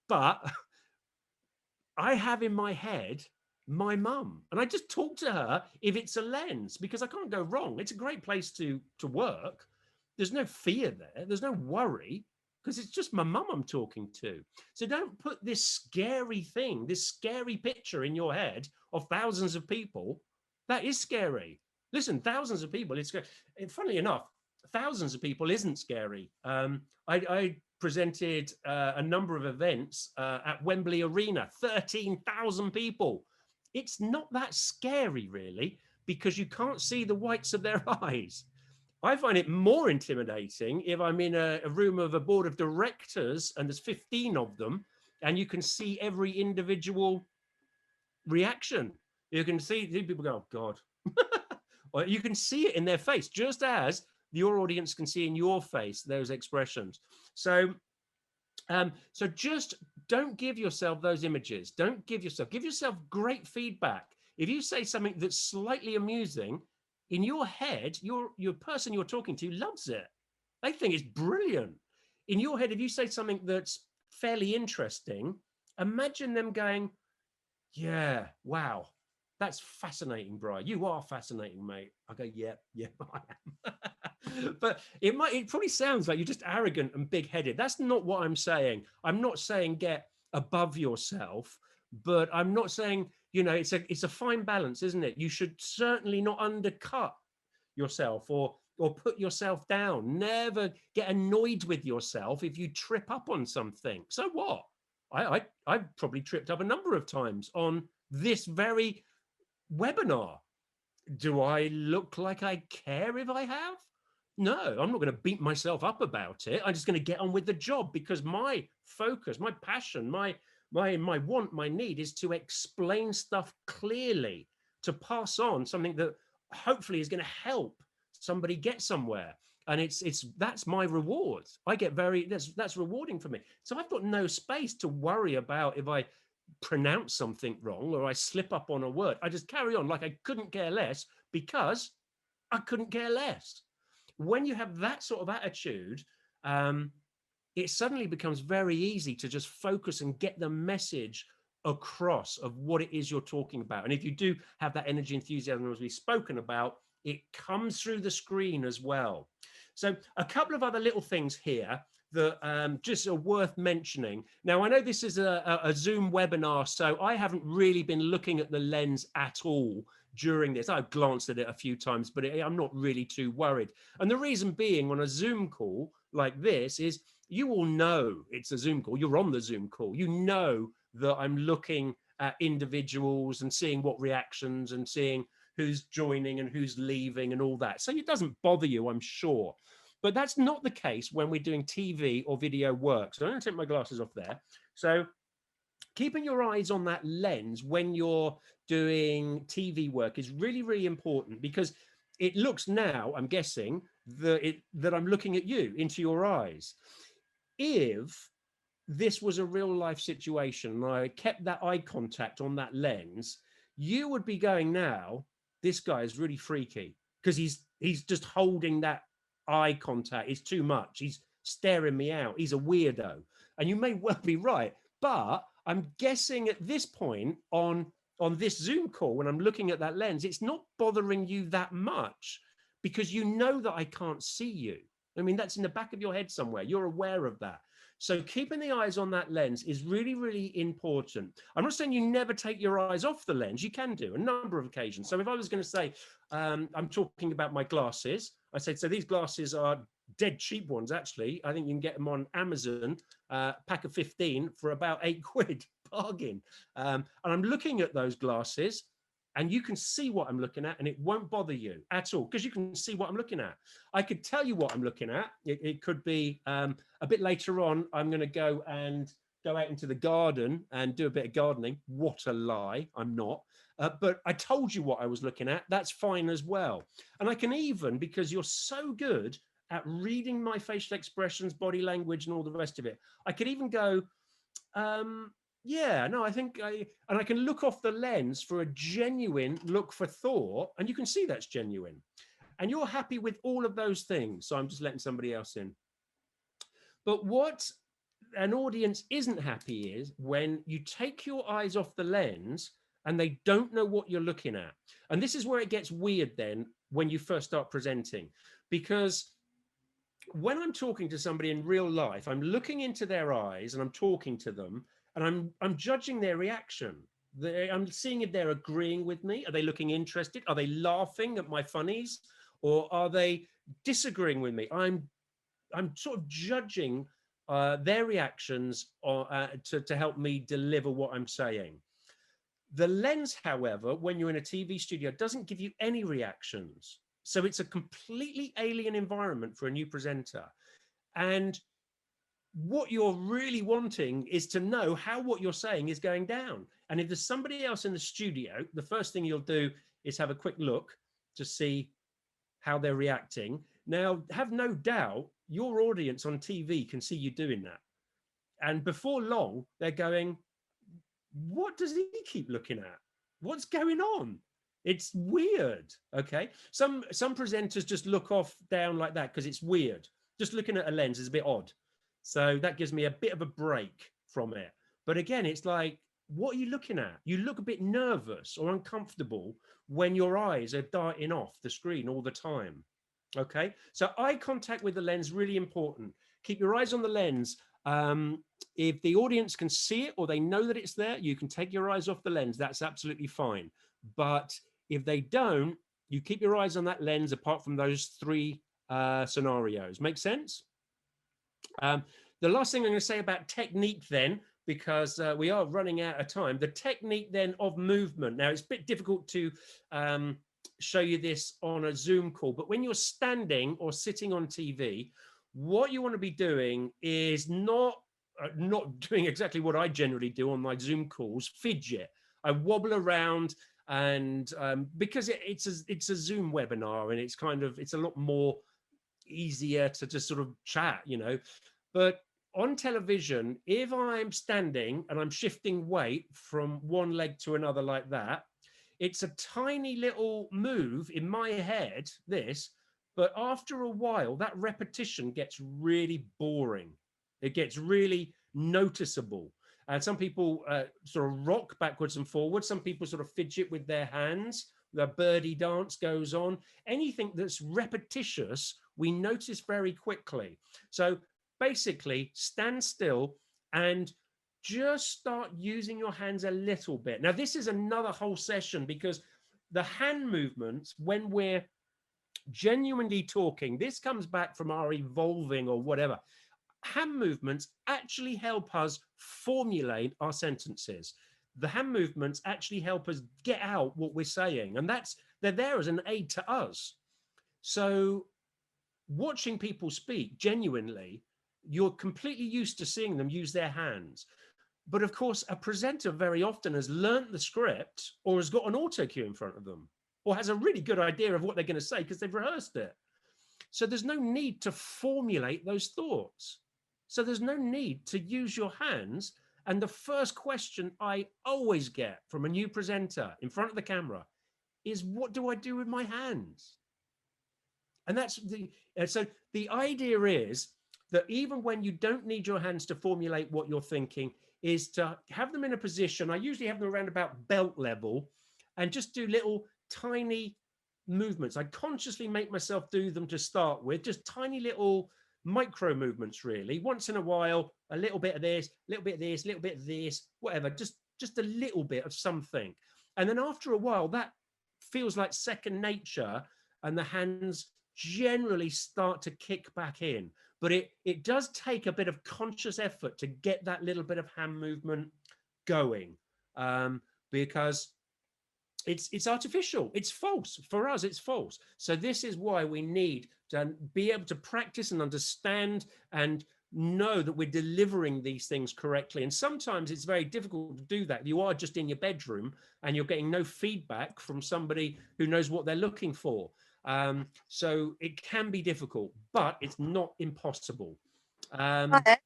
But I have in my head my mum, and I just talk to her if it's a lens, because I can't go wrong. It's a great place to work. There's no fear there. There's no worry, because it's just my mum I'm talking to. So don't put this scary thing, this scary picture in your head of thousands of people. That is scary. Listen, thousands of people, it's scary. And funnily enough, thousands of people isn't scary. I presented a number of events at Wembley Arena, 13,000 people. It's not that scary, really, because you can't see the whites of their eyes. I find it more intimidating if I'm in a room of a board of directors and there's 15 of them, and you can see every individual reaction. You can see people go, oh, God. Or you can see it in their face, just as your audience can see in your face those expressions. So just don't give yourself those images. Give yourself great feedback. If you say something that's slightly amusing, in your head, your person you're talking to loves it. They think it's brilliant. In your head, if you say something that's fairly interesting, imagine them going, yeah, wow, that's fascinating, Brian. You are fascinating, mate. I go, yeah, I am. But it probably sounds like you're just arrogant and big-headed. That's not what I'm saying. I'm not saying get above yourself, but I'm not saying, it's a fine balance, isn't it? You should certainly not undercut yourself or put yourself down. Never get annoyed with yourself if you trip up on something. So what? I've probably tripped up a number of times on this very webinar. Do I look like I care if I have? No, I'm not going to beat myself up about it. I'm just going to get on with the job, because my focus, my passion, my want, my need is to explain stuff clearly, to pass on something that hopefully is going to help somebody get somewhere. And that's my reward. I get that's rewarding for me. So I've got no space to worry about if I pronounce something wrong or I slip up on a word. I just carry on like I couldn't care less, because I couldn't care less. When you have that sort of attitude, it suddenly becomes very easy to just focus and get the message across of what it is you're talking about. And if you do have that energy, enthusiasm, as we've spoken about, it comes through the screen as well. So a couple of other little things here that just are worth mentioning. Now, I know this is a Zoom webinar, so I haven't really been looking at the lens at all during this. I've glanced at it a few times, but I'm not really too worried. And the reason being, on a Zoom call like this, is you all know it's a Zoom call. You're on the Zoom call. You know that I'm looking at individuals and seeing what reactions and seeing who's joining and who's leaving and all that. So it doesn't bother you, I'm sure. But that's not the case when we're doing TV or video work. So I'm going to take my glasses off there. So keeping your eyes on that lens when you're doing TV work is really, really important, because it looks now, I'm guessing, that I'm looking at you, into your eyes. If this was a real life situation and I kept that eye contact on that lens, you would be going, now, this guy is really freaky, because he's just holding that eye contact. It's too much. He's staring me out. He's a weirdo. And you may well be right. But I'm guessing at this point on this Zoom call, when I'm looking at that lens, it's not bothering you that much, because you know that I can't see you. I mean, that's in the back of your head somewhere. You're aware of that. So keeping the eyes on that lens is really, really important. I'm not saying you never take your eyes off the lens. You can do a number of occasions. So if I was going to say, I'm talking about my glasses, I said, so these glasses are dead cheap ones, actually. I think you can get them on Amazon, pack of 15 for about £8, bargain. And I'm looking at those glasses, and you can see what I'm looking at, and it won't bother you at all, because you can see what I'm looking at. I could tell you what I'm looking at. It could be a bit later on, I'm going to go out into the garden and do a bit of gardening. What a lie, I'm not. But I told you what I was looking at. That's fine as well. And I can even, because you're so good at reading my facial expressions, body language, and all the rest of it, I could even go, yeah, no, I think I can look off the lens for a genuine look for thought, and you can see that's genuine. And you're happy with all of those things. So I'm just letting somebody else in. But what an audience isn't happy is when you take your eyes off the lens and they don't know what you're looking at. And this is where it gets weird then when you first start presenting, because when I'm talking to somebody in real life, I'm looking into their eyes and I'm talking to them, and I'm judging their reaction. I'm seeing if they're agreeing with me. Are they looking interested? Are they laughing at my funnies, or are they disagreeing with me? I'm sort of judging their reactions to help me deliver what I'm saying. The lens, however, when you're in a TV studio, doesn't give you any reactions. So it's a completely alien environment for a new presenter. And what you're really wanting is to know how what you're saying is going down. And if there's somebody else in the studio, the first thing you'll do is have a quick look to see how they're reacting. Now, have no doubt your audience on TV can see you doing that. And before long, they're going, what does he keep looking at? What's going on? It's weird. Okay. Some presenters just look off down like that because it's weird. Just looking at a lens is a bit odd. So that gives me a bit of a break from it. But again, it's like, what are you looking at? You look a bit nervous or uncomfortable when your eyes are darting off the screen all the time. Okay. So eye contact with the lens, really important. Keep your eyes on the lens. If the audience can see it or they know that it's there, you can take your eyes off the lens. That's absolutely fine. But if they don't, you keep your eyes on that lens apart from those three scenarios. Make sense? The last thing I'm going to say about technique then, because we are running out of time, the technique then of movement. Now, it's a bit difficult to show you this on a Zoom call, but when you're standing or sitting on TV, what you want to be doing is not doing exactly what I generally do on my Zoom calls, fidget. I wobble around, and because it's a Zoom webinar, and it's a lot more easier to just sort of chat, you know. But on television, if I'm standing and I'm shifting weight from one leg to another like that, it's a tiny little move in my head, but after a while, that repetition gets really boring. It gets really noticeable. And some people sort of rock backwards and forwards. Some people sort of fidget with their hands. The birdie dance goes on. Anything that's repetitious, we notice very quickly. So basically, stand still and just start using your hands a little bit. Now, this is another whole session, because the hand movements, when we're genuinely talking, this comes back from our evolving or whatever. Hand movements actually help us formulate our sentences. The hand movements actually help us get out what we're saying, and they're there as an aid to us. So watching people speak genuinely, you're completely used to seeing them use their hands. But of course, a presenter very often has learnt the script or has got an auto cue in front of them or has a really good idea of what they're going to say because they've rehearsed it. So there's no need to formulate those thoughts. So there's no need to use your hands. And the first question I always get from a new presenter in front of the camera is, what do I do with my hands? And so the idea is that even when you don't need your hands to formulate what you're thinking, is to have them in a position. I usually have them around about belt level and just do little tiny movements. I consciously make myself do them to start with, just tiny little micro movements, really. Once in a while, a little bit of this, a little bit of this, a little bit of this, whatever, just a little bit of something. And then after a while, that feels like second nature, and the hands generally start to kick back in. But it does take a bit of conscious effort to get that little bit of hand movement going, because it's artificial. It's false. For us, it's false. So this is why we need to be able to practice and understand and know that we're delivering these things correctly. And sometimes it's very difficult to do that. You are just in your bedroom and you're getting no feedback from somebody who knows what they're looking for. So it can be difficult, but it's not impossible. Hi.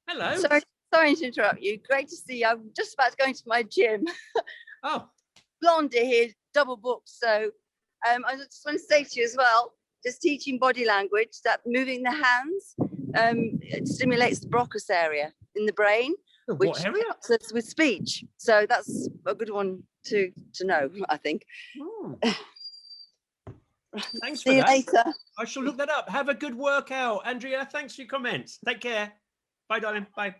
Hello. Sorry to interrupt you. Great to see you. I'm just about to go into my gym. Oh. Blondie here, double booked. So I just want to say to you as well, just teaching body language, that moving the hands it stimulates the Broca's area in the brain, which helps us with speech. So that's a good one to know, I think. Thanks for See you that. later. I shall look that up. Have a good workout, Andrea. Thanks for your comments. Take care. Bye, darling. Bye.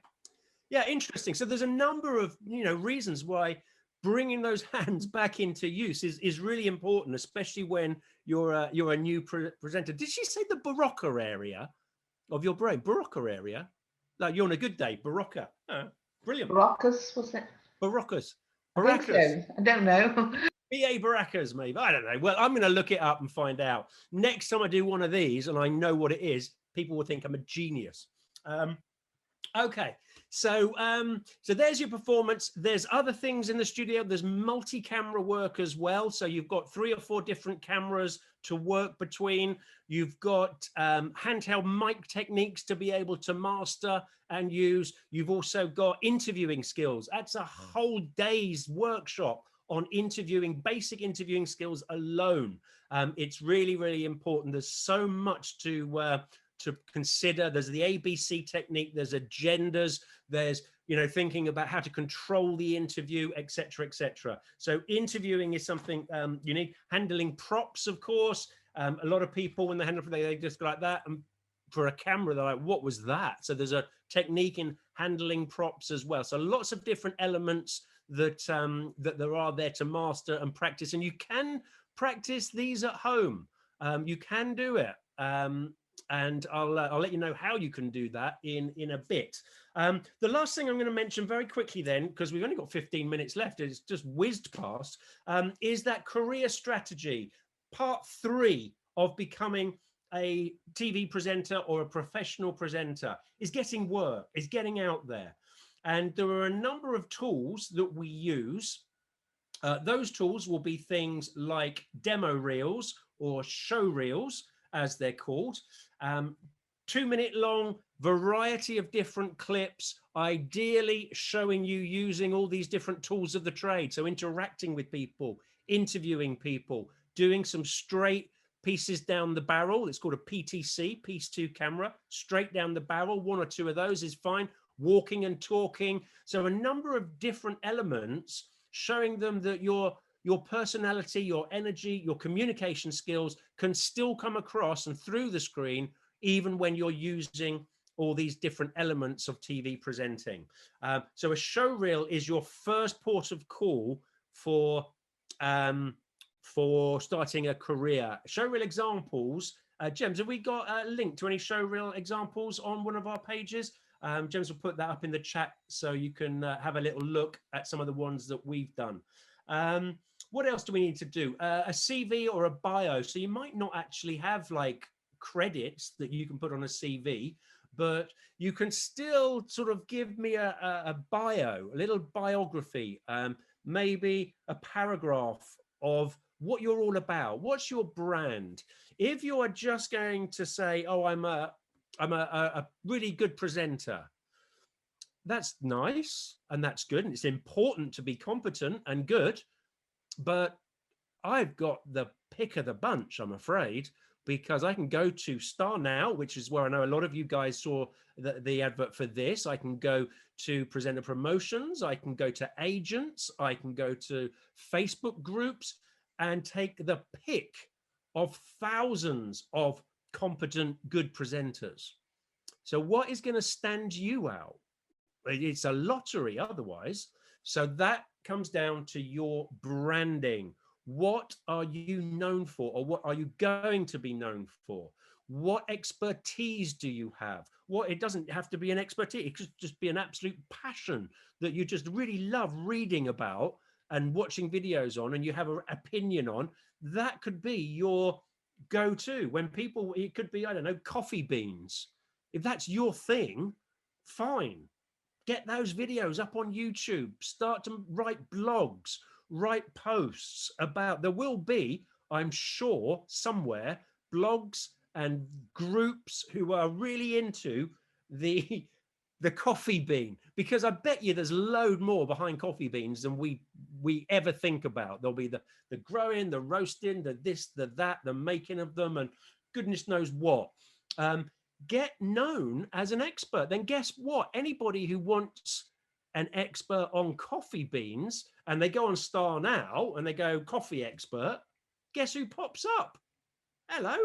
Yeah, interesting. So there's a number of, reasons why bringing those hands back into use is really important, especially when you're a new presenter. Did she say the Barocca area of your brain? Barocca area? Like you're on a good day. Barocca. Brilliant. Baracus, was it? Baraccas. I think so. I don't know. BA Barraccas, maybe. I don't know. Well, I'm going to look it up and find out. Next time I do one of these and I know what it is, people will think I'm a genius. Okay, so there's your performance. There's other things in the studio. There's multi-camera work as well. So you've got 3 or 4 different cameras to work between. You've got handheld mic techniques to be able to master and use. You've also got interviewing skills. That's a whole day's workshop on interviewing, basic interviewing skills alone. It's really, really important. There's so much to consider. There's the ABC technique, there's agendas, there's thinking about how to control the interview, etc., etc. So interviewing is something you need. Handling props, of course. A lot of people, when they handle, they just go like that, and for a camera they're like, what was that? So there's a technique in handling props as well. So lots of different elements that that there are there to master and practice, and you can practice these at home. You can do it. And I'll let you know how you can do that in a bit. The last thing I'm going to mention very quickly then, because we've only got 15 minutes left, it's just whizzed past, is that career strategy, part 3 of becoming a TV presenter or a professional presenter, is getting work, is getting out there. And there are a number of tools that we use. Those tools will be things like demo reels or show reels, as they're called. 2-minute long, variety of different clips, ideally showing you using all these different tools of the trade. So interacting with people, interviewing people, doing some straight pieces down the barrel. It's called a PTC, piece 2 camera, straight down the barrel. 1 or 2 of those is fine. Walking and talking. So a number of different elements showing them that your personality, your energy, your communication skills can still come across and through the screen, even when you're using all these different elements of TV presenting. So a show reel is your first port of call for starting a career. Show reel examples. James, have we got a link to any show reel examples on one of our pages? James will put that up in the chat so you can have a little look at some of the ones that we've done. What else do we need to do? A CV or a bio. So you might not actually have like credits that you can put on a CV, but you can still sort of give me a bio, a little biography, maybe a paragraph of what you're all about. What's your brand? If you are just going to say, oh, I'm a really good presenter, that's nice and that's good. And it's important to be competent and good. But I've got the pick of the bunch, I'm afraid, because I can go to Star Now, which is where I know a lot of you guys saw the advert for this. I can go to Presenter Promotions. I can go to agents. I can go to Facebook groups and take the pick of thousands of competent, good presenters. So what is going to stand you out? It's a lottery otherwise. So that comes down to your branding. What are you known for, or what are you going to be known for? What expertise do you have? It doesn't have to be an expertise. It could just be an absolute passion that you just really love reading about and watching videos on, and you have an opinion on. That could be your go-to. When people, it could be, I don't know, coffee beans. If that's your thing, fine. Get those videos up on YouTube. Start to write blogs, write posts about, there will be, I'm sure, somewhere, blogs and groups who are really into the coffee bean, because I bet you there's a load more behind coffee beans than we ever think about. There'll be the growing, the roasting, the this, the that, the making of them, and goodness knows what. Get known as an expert. Then guess what? Anybody who wants an expert on coffee beans and they go on Star Now and they go coffee expert, guess who pops up? Hello,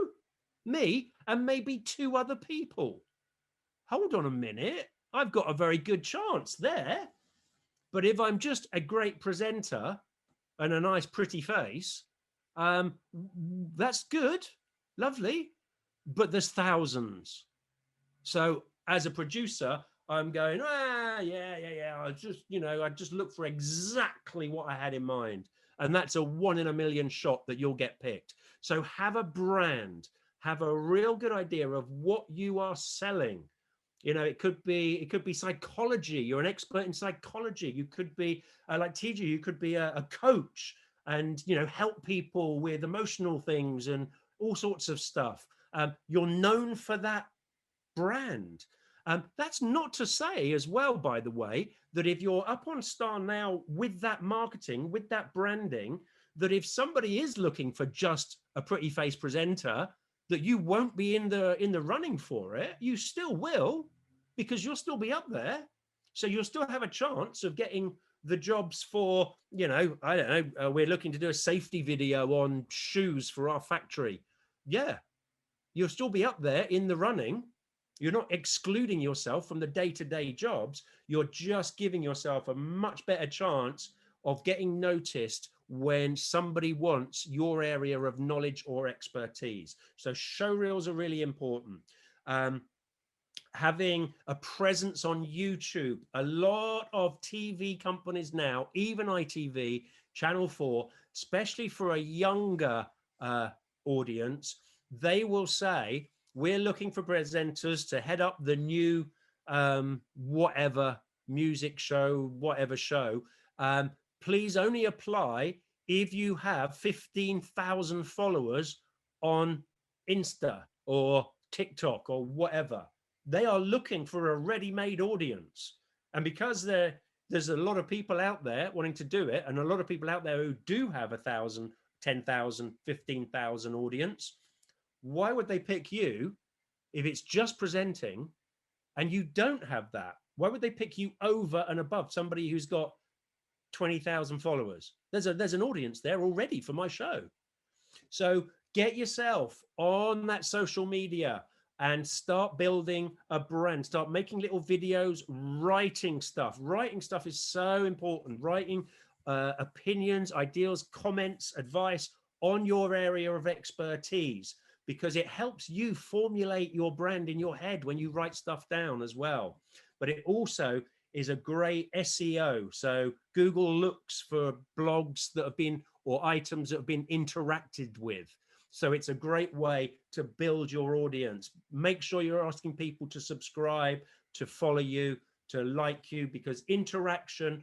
me and maybe 2 other people. Hold on a minute. I've got a very good chance there. But if I'm just a great presenter and a nice, pretty face, that's good, lovely. But there's thousands. So as a producer, I'm going, yeah. I just look for exactly what I had in mind. And that's a 1 in a million shot that you'll get picked. So have a brand, have a real good idea of what you are selling. It could be psychology. You're an expert in psychology. You could be like TJ, you could be a coach and, help people with emotional things and all sorts of stuff. You're known for that brand. That's not to say as well, by the way, that if you're up on Star Now with that marketing, with that branding, that if somebody is looking for just a pretty face presenter, that you won't be in the running for it. You still will, because you'll still be up there. So you'll still have a chance of getting the jobs for, I don't know, we're looking to do a safety video on shoes for our factory. Yeah, you'll still be up there in the running. You're not excluding yourself from the day-to-day jobs. You're just giving yourself a much better chance of getting noticed when somebody wants your area of knowledge or expertise. So show reels are really important. Having a presence on YouTube. A lot of TV companies now, even ITV, Channel 4, especially for a younger audience, they will say, we're looking for presenters to head up the new whatever music show, whatever show. Please only apply if you have 15,000 followers on Insta or TikTok or whatever. They are looking for a ready-made audience. And because there's a lot of people out there wanting to do it, and a lot of people out there who do have 1,000, 10,000, 15,000 audience, why would they pick you if it's just presenting and you don't have that? Why would they pick you over and above somebody who's got 20,000 followers? There's an audience there already for my show. So get yourself on that social media and start building a brand. Start making little videos, writing stuff. Writing stuff is so important. Writing opinions, ideas, comments, advice on your area of expertise, because it helps you formulate your brand in your head when you write stuff down as well. But it also is a great SEO. So Google looks for blogs that have been, or items that have been interacted with. So it's a great way to build your audience. Make sure you're asking people to subscribe, to follow you, to like you, because interaction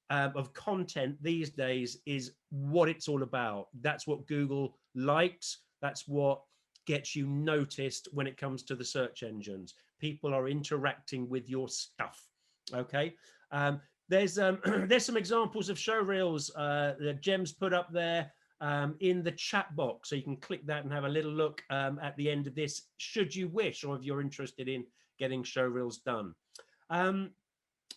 of content these days is what it's all about. That's what Google likes. That's what gets you noticed when it comes to the search engines. People are interacting with your stuff. Okay. There's some examples of show reels that Jem's put up there in the chat box, so you can click that and have a little look at the end of this, should you wish, or if you're interested in getting show reels done.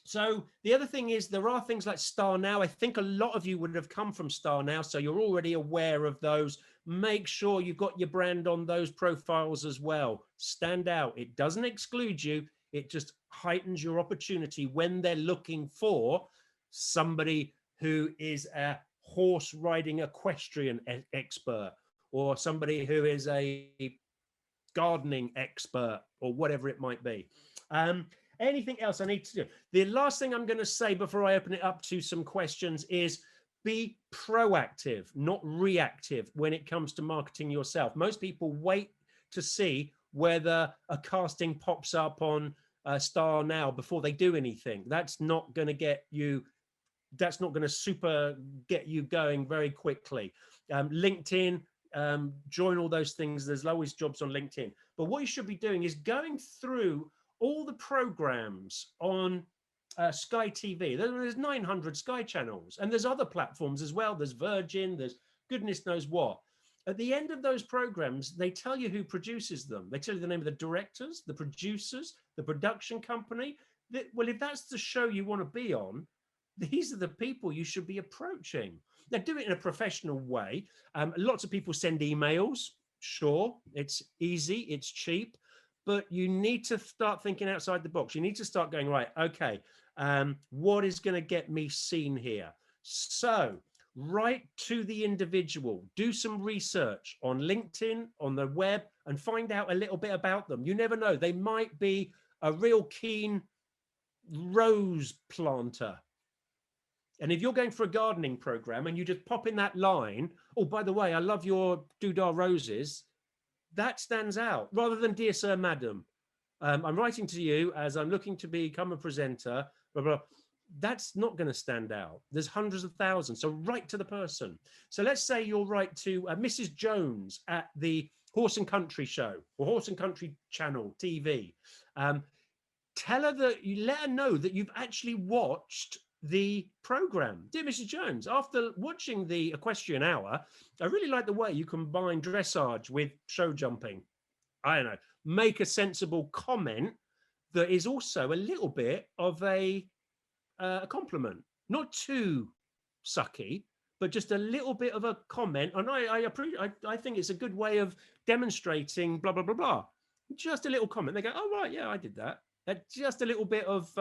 So the other thing is, there are things like Star Now. I think a lot of you would have come from Star Now, so you're already aware of those. Make sure you've got your brand on those profiles as well. Stand out. It doesn't exclude you. It just heightens your opportunity when they're looking for somebody who is a horse riding equestrian expert, or somebody who is a gardening expert, or whatever it might be. Anything else I need to do? The last thing I'm going to say before I open it up to some questions is be proactive, not reactive, when it comes to marketing yourself. Most people wait to see whether a casting pops up on Star Now before they do anything. That's not going to get you, that's not going to get you going very quickly. LinkedIn, join all those things. There's always jobs on LinkedIn. But what you should be doing is going through all the programs on Sky TV. There's 900 Sky channels, and there's other platforms as well. There's Virgin, there's goodness knows what. At the end of those programs, they tell you who produces them. They tell you the name of the directors, the producers, the production company. Well, if that's the show you want to be on, these are the people you should be approaching. Now, do it in a professional way. Lots of people send emails. Sure, it's easy, it's cheap, but you need to start thinking outside the box. You need to start going, right, okay, what is going to get me seen here? So write to the individual, do some research on LinkedIn, on the web, and find out a little bit about them. You never know. They might be a real keen rose planter. And if you're going for a gardening program and you just pop in that line, oh, by the way, I love your doodah roses, that stands out rather than dear sir, madam. I'm writing to you as I'm looking to become a presenter, blah, blah. That's not going to stand out. There's hundreds of thousands. So write to the person. So let's say you'll write to Mrs. Jones at the Horse and Country show or Horse and Country channel TV. Tell her that you let her know that you've actually watched the program. Dear Mrs. Jones, after watching the Equestrian Hour, I really like the way you combine dressage with show jumping. I don't know, make a sensible comment that is also a little bit of a compliment, not too sucky, but just a little bit of a comment. And I think it's a good way of demonstrating blah, blah, blah, blah. Just a little comment. They go, oh, right, yeah, I did that. Just a little bit of,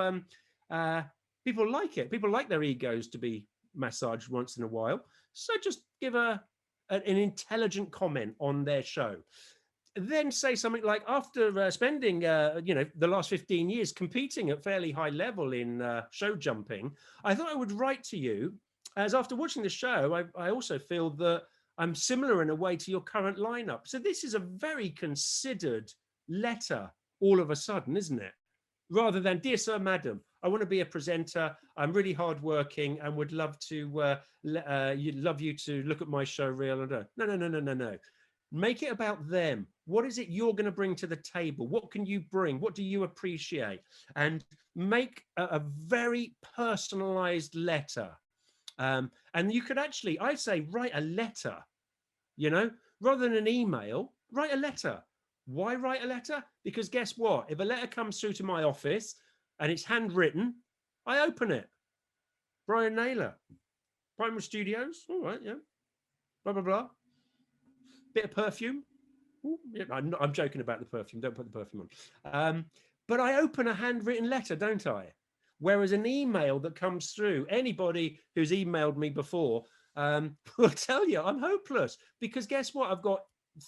people like it. People like their egos to be massaged once in a while. So just give an intelligent comment on their show. Then say something like, after spending, the last 15 years competing at fairly high level in show jumping, I thought I would write to you, as after watching the show, I also feel that I'm similar in a way to your current lineup. So this is a very considered letter all of a sudden, isn't it? Rather than, dear sir, madam, I want to be a presenter. I'm really hardworking and would love to love you to look at my show reel. No. Make it about them. What is it you're going to bring to the table? What can you bring? What do you appreciate? And make a very personalized letter. And you could actually, I say, write a letter, rather than an email, write a letter. Why write a letter? Because guess what? If a letter comes through to my office and it's handwritten, I open it. Brian Naylor, Primary Studios. All right, yeah. Blah, blah, blah. Bit of perfume. Ooh, yeah, I'm joking about the perfume. Don't put the perfume on. But I open a handwritten letter, don't I? Whereas an email that comes through, anybody who's emailed me before will tell you I'm hopeless. Because guess what? I've got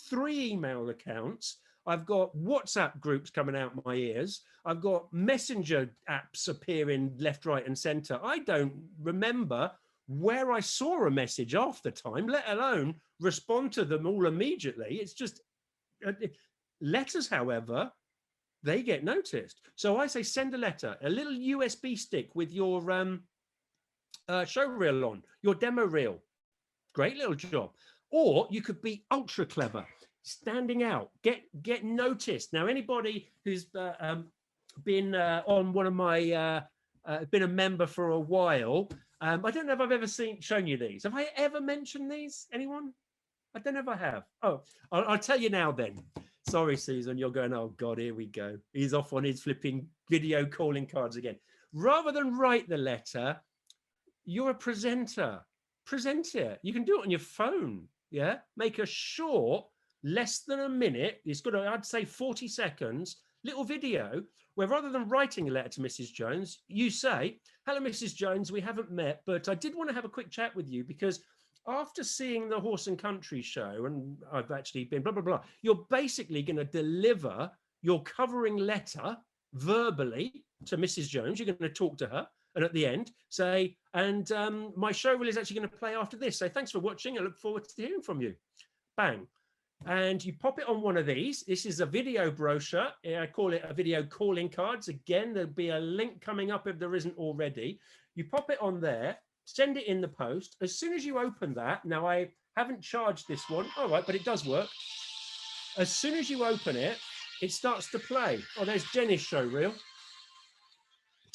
3 email accounts. I've got WhatsApp groups coming out my ears. I've got messenger apps appearing left, right, and center. I don't remember where I saw a message half the time, let alone respond to them all immediately. It's just letters, however, they get noticed. So I say send a letter, a little USB stick with your show reel on, your demo reel. Great little job. Or you could be ultra clever, standing out, get noticed. Now, anybody who's been on one of my, been a member for a while, I don't know if I've ever shown you these. Have I ever mentioned these? Anyone? I don't know if I have. Oh, I'll tell you now then. Sorry, Susan, you're going, oh God, here we go. He's off on his flipping video calling cards again. Rather than write the letter, you're a presenter. Present it. You can do it on your phone. Yeah. Make a short, less than a minute. It's got, I'd say 40 seconds, little video where rather than writing a letter to Mrs. Jones, you say, hello, Mrs. Jones, we haven't met, but I did want to have a quick chat with you because after seeing the Horse and Country show, and I've actually been blah, blah, blah, you're basically going to deliver your covering letter verbally to Mrs. Jones. You're going to talk to her. And at the end, say, and my show reel is actually going to play after this. So thanks for watching. I look forward to hearing from you. Bang. And you pop it on one of these. This is a video brochure. I call it a video calling cards. Again, there'll be a link coming up if there isn't already. You pop it on there, send it in the post. As soon as you open that, now I haven't charged this one. All right, but it does work. As soon as you open it, it starts to play. Oh, there's Jenny's show reel.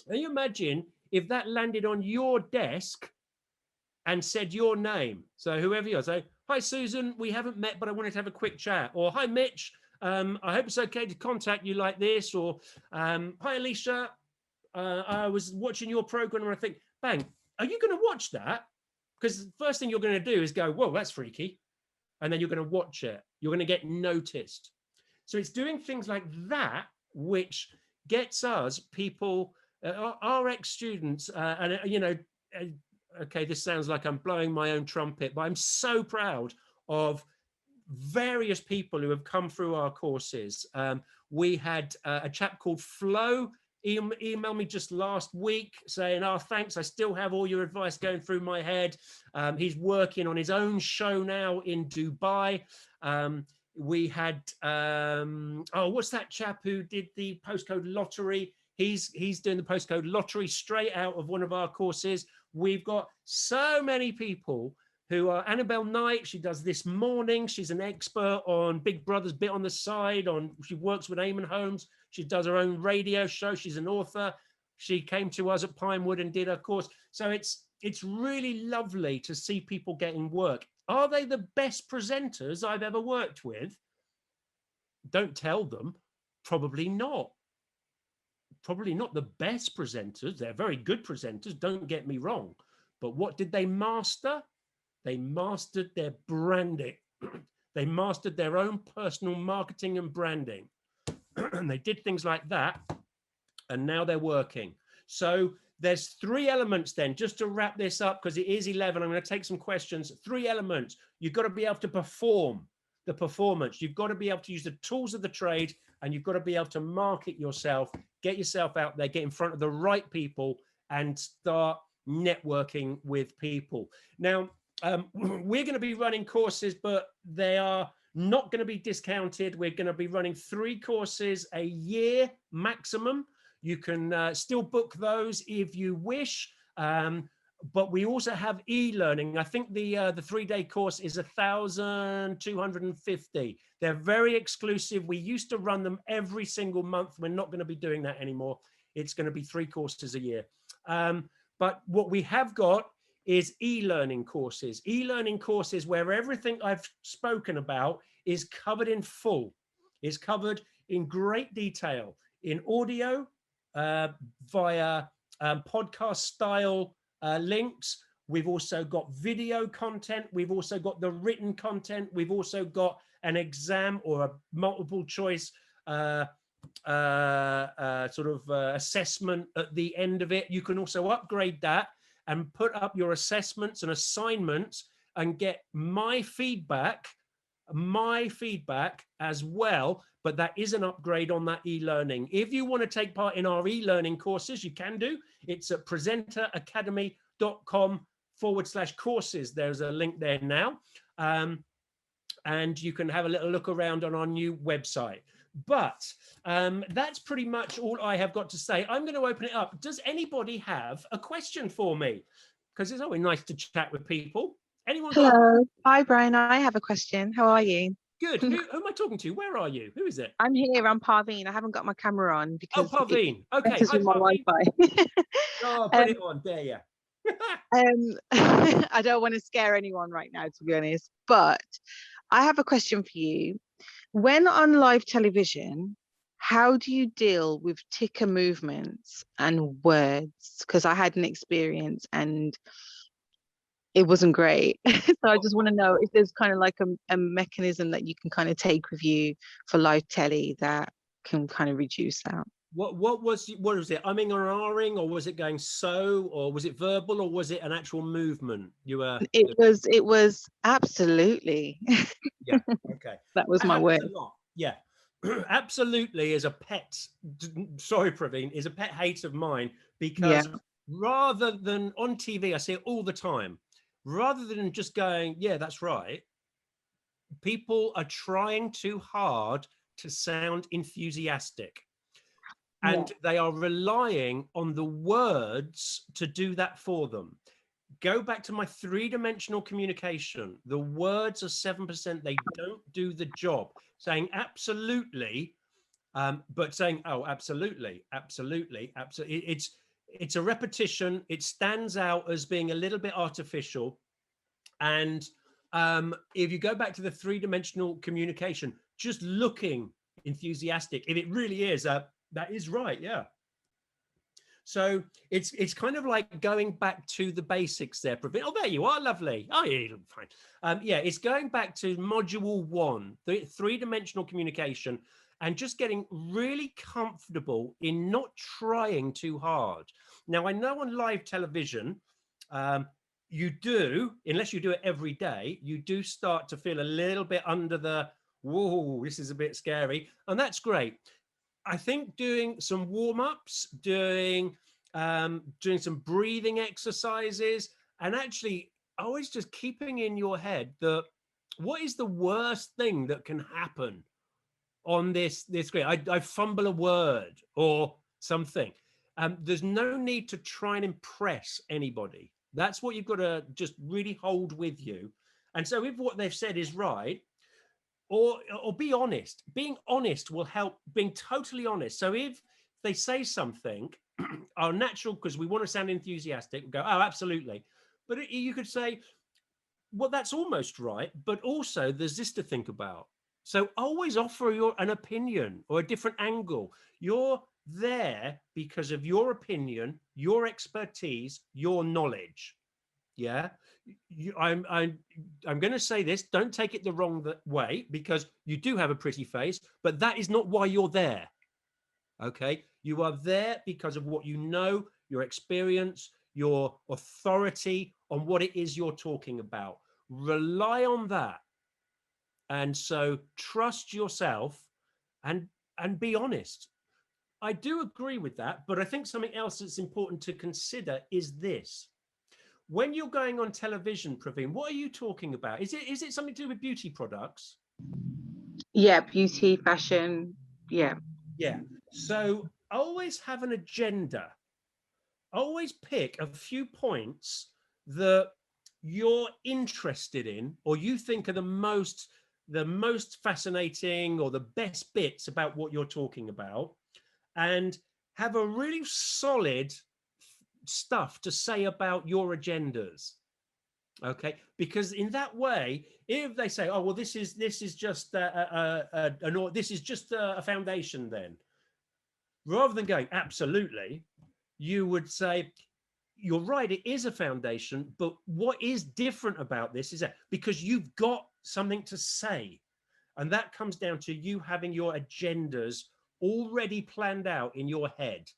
Can you imagine if that landed on your desk and said your name? So whoever you are, say, hi, Susan, we haven't met, but I wanted to have a quick chat. Or hi, Mitch, I hope it's okay to contact you like this. Or hi, Alicia, I was watching your program and I think, bang, are you going to watch that? Because the first thing you're going to do is go, whoa, that's freaky. And then you're going to watch it. You're going to get noticed. So it's doing things like that, which gets us people, our ex-students, and okay, this sounds like I'm blowing my own trumpet, but I'm so proud of various people who have come through our courses. We had a chap called Flo email me just last week saying, oh, thanks, I still have all your advice going through my head. He's working on his own show now in Dubai. We had, what's that chap who did the postcode lottery? He's doing the postcode lottery straight out of one of our courses. We've got so many people who are Annabelle Knight. She does This Morning. She's an expert on Big Brother's Bit on the Side. She works with Eamon Holmes. She does her own radio show. She's an author. She came to us at Pinewood and did her course. So it's really lovely to see people getting work. Are they the best presenters I've ever worked with? Don't tell them. Probably not. Probably not the best presenters. They're very good presenters, don't get me wrong. But what did they master? They mastered their branding. They mastered their own personal marketing and branding. And they did things like that. And now they're working. So there's 3 elements then, just to wrap this up, because it is 11. I'm going to take some questions. 3 elements. You've got to be able to perform the performance. You've got to be able to use the tools of the trade, and you've got to be able to market yourself, get yourself out there, get in front of the right people, and start networking with people. Now, we're going to be running courses, but they are not going to be discounted. We're going to be running 3 courses a year maximum. You can still book those if you wish. But we also have e-learning. I think the 3-day course is 1,250. They're very exclusive. We used to run them every single month. We're not going to be doing that anymore. It's going to be 3 courses a year. But what we have got is e-learning courses. E-learning courses where everything I've spoken about is covered in full. Is covered in great detail in audio, via podcast style links. We've also got video content. We've also got the written content. We've also got an exam or a multiple choice assessment at the end of it. You can also upgrade that and put up your assessments and assignments and get my feedback as well. But that is an upgrade on that e-learning. If you want to take part in our e-learning courses, you can do. It's at presenteracademy.com/courses. There's a link there now. And you can have a little look around on our new website. But that's pretty much all I have got to say. I'm going to open it up. Does anybody have a question for me? Because it's always nice to chat with people. Anyone? Hello. Hi, Brian. I have a question. How are you? Good. Who am I talking to? Where are you? Who is it? I'm here. I'm Parveen. I haven't got my camera on because Parveen. Okay. Hi, with my Wi-Fi. Oh, put it on. There you. I don't want to scare anyone right now, to be honest, but I have a question for you. When on live television, how do you deal with ticker movements and words? Because I had an experience and it wasn't great. So I just want to know if there's kind of like a mechanism that you can kind of take with you for live telly that can kind of reduce that. What was it? Umming or ahhing, or was it going so, or was it verbal, or was it an actual movement? It was absolutely. Yeah. Okay. That was my word. Yeah. Absolutely is a pet. Sorry, Praveen, is a pet hate of mine, because rather than on TV, I see it all the time. Rather than just going, yeah, that's right, people are trying too hard to sound enthusiastic. And they are relying on the words to do that for them. Go back to my 3-dimensional communication. The words are 7%. They don't do the job. Saying absolutely, but saying, oh, absolutely, absolutely, absolutely. It's a repetition. It stands out as being a little bit artificial. And if you go back to the 3-dimensional communication, just looking enthusiastic, if it really is, that is right, yeah. So it's kind of like going back to the basics there. Oh, there you are, lovely. Oh, yeah, you look fine. Yeah, it's going back to module 1, the three-dimensional communication, and just getting really comfortable in not trying too hard. Now, I know on live television, you do, unless you do it every day, you do start to feel a little bit under the, whoa, this is a bit scary. And that's great. I think doing some warm-ups, doing some breathing exercises, and actually always just keeping in your head that what is the worst thing that can happen on this screen? I fumble a word or something. There's no need to try and impress anybody. That's what you've got to just really hold with you. And so if what they've said is right, or be honest. Being honest will help. Being totally honest. So if they say something, our natural, because we want to sound enthusiastic, we go, oh, absolutely. But you could say, well, that's almost right, but also there's this to think about. So always offer an opinion or a different angle. You're there because of your opinion, your expertise, your knowledge. Yeah, I'm going to say this. Don't take it the wrong way, because you do have a pretty face, but that is not why you're there. Okay, you are there because of what you know, your experience, your authority on what it is you're talking about. Rely on that, and so trust yourself, and be honest. I do agree with that, but I think something else that's important to consider is this. When you're going on television, Praveen, what are you talking about? Is it something to do with beauty products? Yeah, beauty, fashion. Yeah. Yeah. So always have an agenda. Always pick a few points that you're interested in, or you think are the most fascinating or the best bits about what you're talking about, and have a really solid stuff to say about your agendas. Okay, because in that way, if they say, oh well, this is just this is just a foundation, then rather than going absolutely, you would say, you're right, it is a foundation, but what is different about this is that because you've got something to say, and that comes down to you having your agendas already planned out in your head,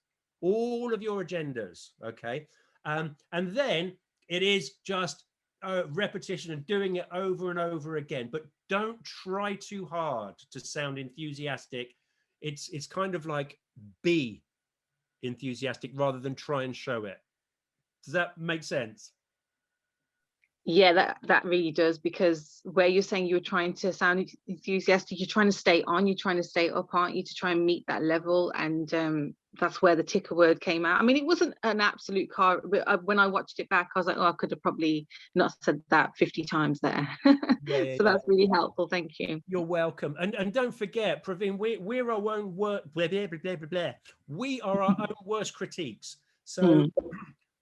all of your agendas. Okay, and then it is just repetition and doing it over and over again, but don't try too hard to sound enthusiastic. It's kind of like be enthusiastic rather than try and show it. Does that make sense? Yeah, that really does, because where you're saying you're trying to sound enthusiastic, you're trying to stay on, you're trying to stay up, aren't you, to try and meet that level. And that's where the ticker word came out. I mean, it wasn't an absolute car, but when I watched it back, I was like, oh, I could have probably not said that 50 times there. Yeah, so that's really helpful. Thank you. You're welcome. And don't forget, Praveen, we're our own work. Blah, blah, blah, blah, blah. We are our own worst critiques. So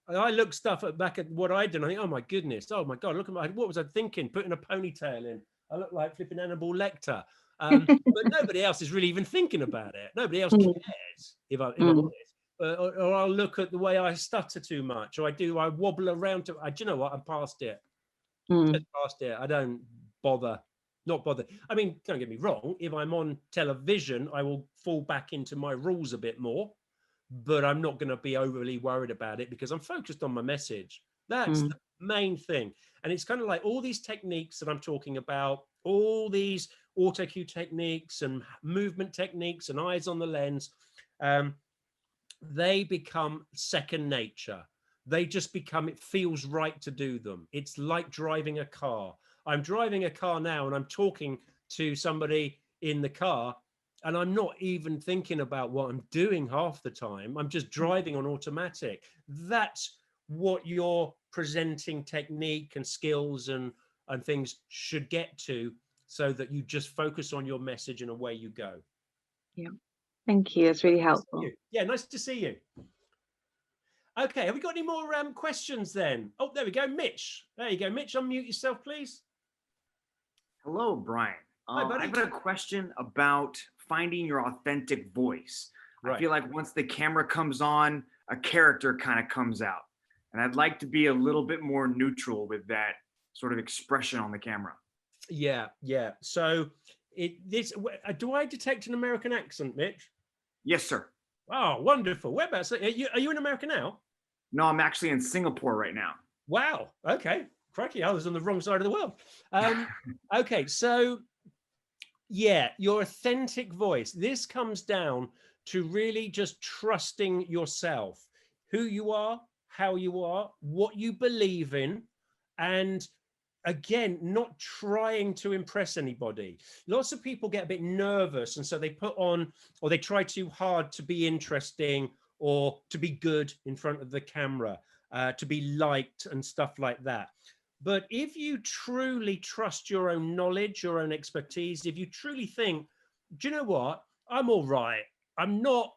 I look stuff back at what I did, and I think, oh my goodness, oh my God, look at what was I thinking? Putting a ponytail in. I look like flipping Hannibal Lecter. But nobody else is really even thinking about it. Nobody else cares, if I'm honest. Or I'll look at the way I stutter too much, or I wobble around. Do you know what? I'm past it. Just past it. I don't bother. Not bother. I mean, don't get me wrong. If I'm on television, I will fall back into my rules a bit more, but I'm not going to be overly worried about it because I'm focused on my message. That's the main thing. And it's kind of like all these techniques that I'm talking about, all these auto cue techniques and movement techniques and eyes on the lens, they become second nature. They just become, it feels right to do them. It's like driving a car. I'm driving a car now and I'm talking to somebody in the car, and I'm not even thinking about what I'm doing half the time. I'm just driving on automatic. That's what your presenting technique and skills and things should get to, so that you just focus on your message and away you go. Yeah. Thank you. That's really helpful. Yeah, nice to see you. Okay, have we got any more questions then? Oh, there we go, Mitch. There you go, Mitch. Unmute yourself, please. Hello, Brian. Hi, buddy. I've got a question about finding your authentic voice. Right. I feel like once the camera comes on, a character kind of comes out. And I'd like to be a little bit more neutral with that sort of expression on the camera. Yeah, yeah. So do I detect an American accent, Mitch? Yes, sir. Oh, wonderful. Whereabouts? Are you in America now? No, I'm actually in Singapore right now. Wow. Okay. Crikey, I was on the wrong side of the world. Okay, so yeah, your authentic voice. This comes down to really just trusting yourself, who you are, how you are, what you believe in, and again, not trying to impress anybody. Lots of people get a bit nervous, and so they put on, or they try too hard to be interesting or to be good in front of the camera, to be liked and stuff like that. But if you truly trust your own knowledge, your own expertise, if you truly think, do you know what? I'm all right. I'm not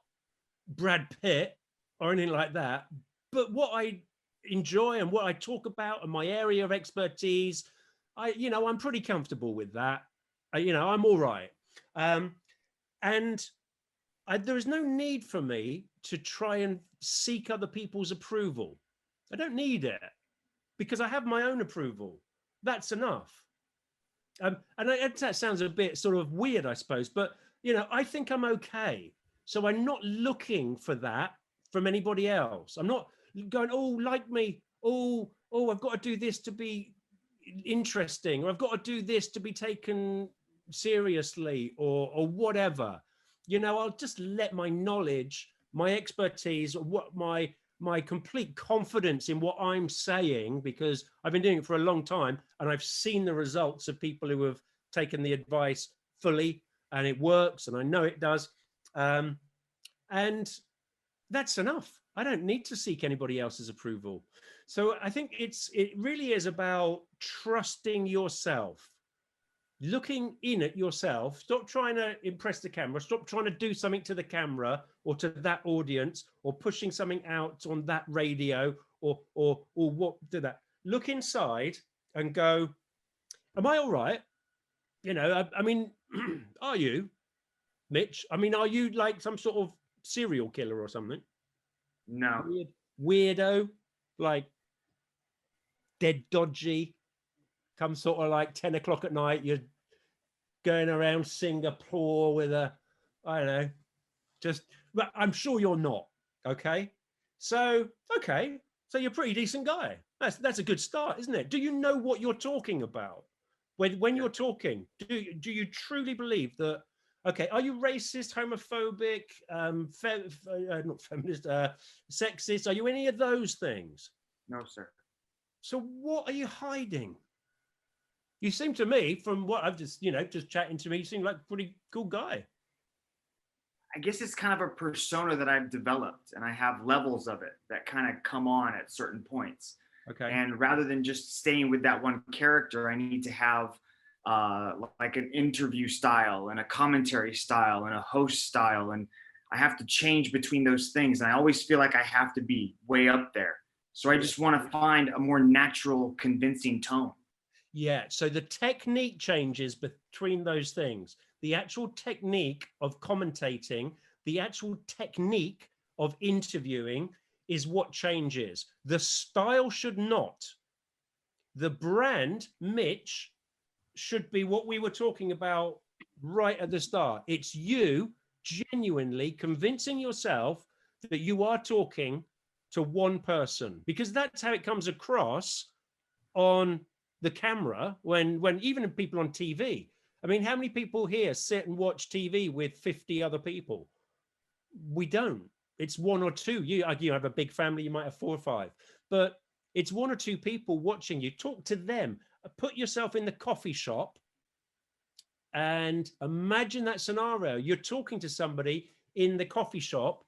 Brad Pitt or anything like that. But what I enjoy and what I talk about and my area of expertise, I'm pretty comfortable with that. I'm all right. And there is no need for me to try and seek other people's approval. I don't need it because I have my own approval. That's enough. And that sounds a bit sort of weird, I suppose, but I think I'm okay. So I'm not looking for that from anybody else. I'm not going, oh, like me. Oh, I've got to do this to be interesting, or I've got to do this to be taken seriously, or whatever. I'll just let my knowledge, my expertise, what my complete confidence in what I'm saying, because I've been doing it for a long time and I've seen the results of people who have taken the advice fully and it works, and I know it does. And that's enough. I don't need to seek anybody else's approval. So I think it really is about trusting yourself, looking in at yourself. Stop trying to impress the camera. Stop trying to do something to the camera or to that audience, or pushing something out on that radio, or what do that. Look inside and go, am I all right? I mean, are you, Mitch? I mean, are you like some sort of serial killer or something? No. Weirdo, like dead dodgy, come sort of like 10 o'clock at night, you're going around Singapore with I don't know, but I'm sure you're not. Okay. So you're a pretty decent guy. That's a good start, isn't it? Do you know what you're talking about? When you're talking, do you truly believe that? Okay, are you racist, homophobic, not feminist, sexist? Are you any of those things? No, sir. So what are you hiding? You seem to me, from what I've just chatting to me, you seem like a pretty cool guy. I guess it's kind of a persona that I've developed, and I have levels of it that kind of come on at certain points. Okay. And rather than just staying with that one character, I need to have like an interview style and a commentary style and a host style. And I have to change between those things. And I always feel like I have to be way up there. So I just want to find a more natural, convincing tone. Yeah. So the technique changes between those things. The actual technique of commentating, the actual technique of interviewing is what changes. The style should not. The brand, Mitch, should be what we were talking about right at the start. It's you genuinely convincing yourself that you are talking to one person, because that's how it comes across on the camera when even people on TV. I mean, how many people here sit and watch TV with 50 other people? We don't. It's one or two. You have a big family, you might have 4 or 5, but it's one or two people watching you. Talk to them. Put yourself in the coffee shop and imagine that scenario. You're talking to somebody in the coffee shop.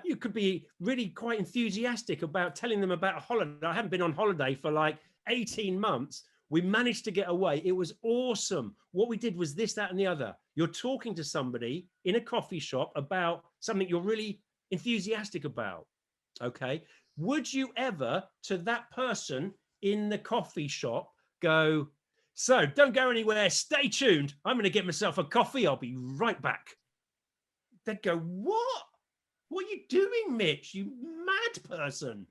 You could be really quite enthusiastic about telling them about a holiday. I haven't been on holiday for like 18 months. We managed to get away. It was awesome. What we did was this, that, and the other. You're talking to somebody in a coffee shop about something you're really enthusiastic about. Okay. Would you ever, to that person in the coffee shop, go, so don't go anywhere, stay tuned, I'm going to get myself a coffee, I'll be right back? They'd go, what? What are you doing, Mitch? You mad person.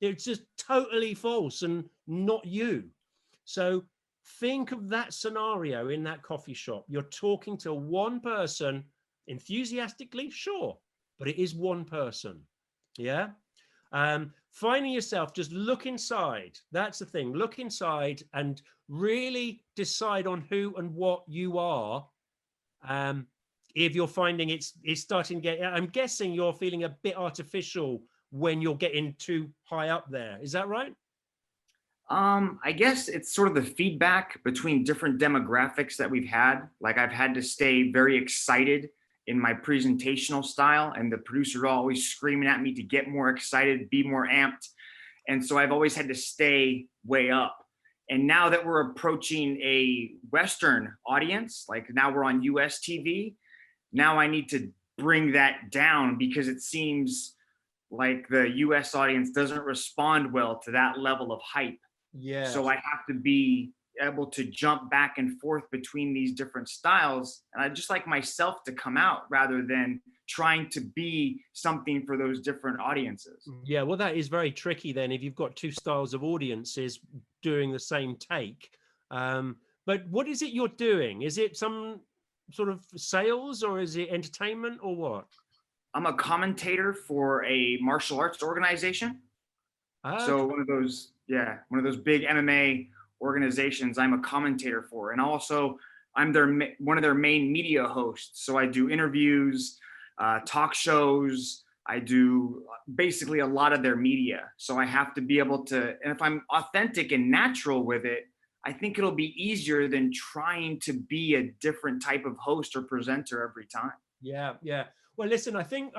It's just totally false and not you. So think of that scenario in that coffee shop. You're talking to one person enthusiastically, sure, but it is one person. Yeah. Finding yourself, just look inside. That's the thing. Look inside and really decide on who and what you are. If you're finding it's starting to get, I'm guessing you're feeling a bit artificial when you're getting too high up there. Is that right? I guess it's sort of the feedback between different demographics that we've had. Like I've had to stay very excited in my presentational style, and the producers are always screaming at me to get more excited, be more amped. And so I've always had to stay way up. And now that we're approaching a Western audience, like now we're on US TV, now I need to bring that down because it seems like the US audience doesn't respond well to that level of hype. Yeah. So I have to be able to jump back and forth between these different styles. And I just like myself to come out rather than trying to be something for those different audiences. Yeah, well, that is very tricky then if you've got two styles of audiences doing the same take. But what is it you're doing? Is it some sort of sales or is it entertainment or what? I'm a commentator for a martial arts organization. So one of those big MMA organizations I'm a commentator for. And also I'm one of their main media hosts. So I do interviews, talk shows. I do basically a lot of their media. So I have to be able to, and if I'm authentic and natural with it, I think it'll be easier than trying to be a different type of host or presenter every time. Yeah, yeah. Well, listen, I think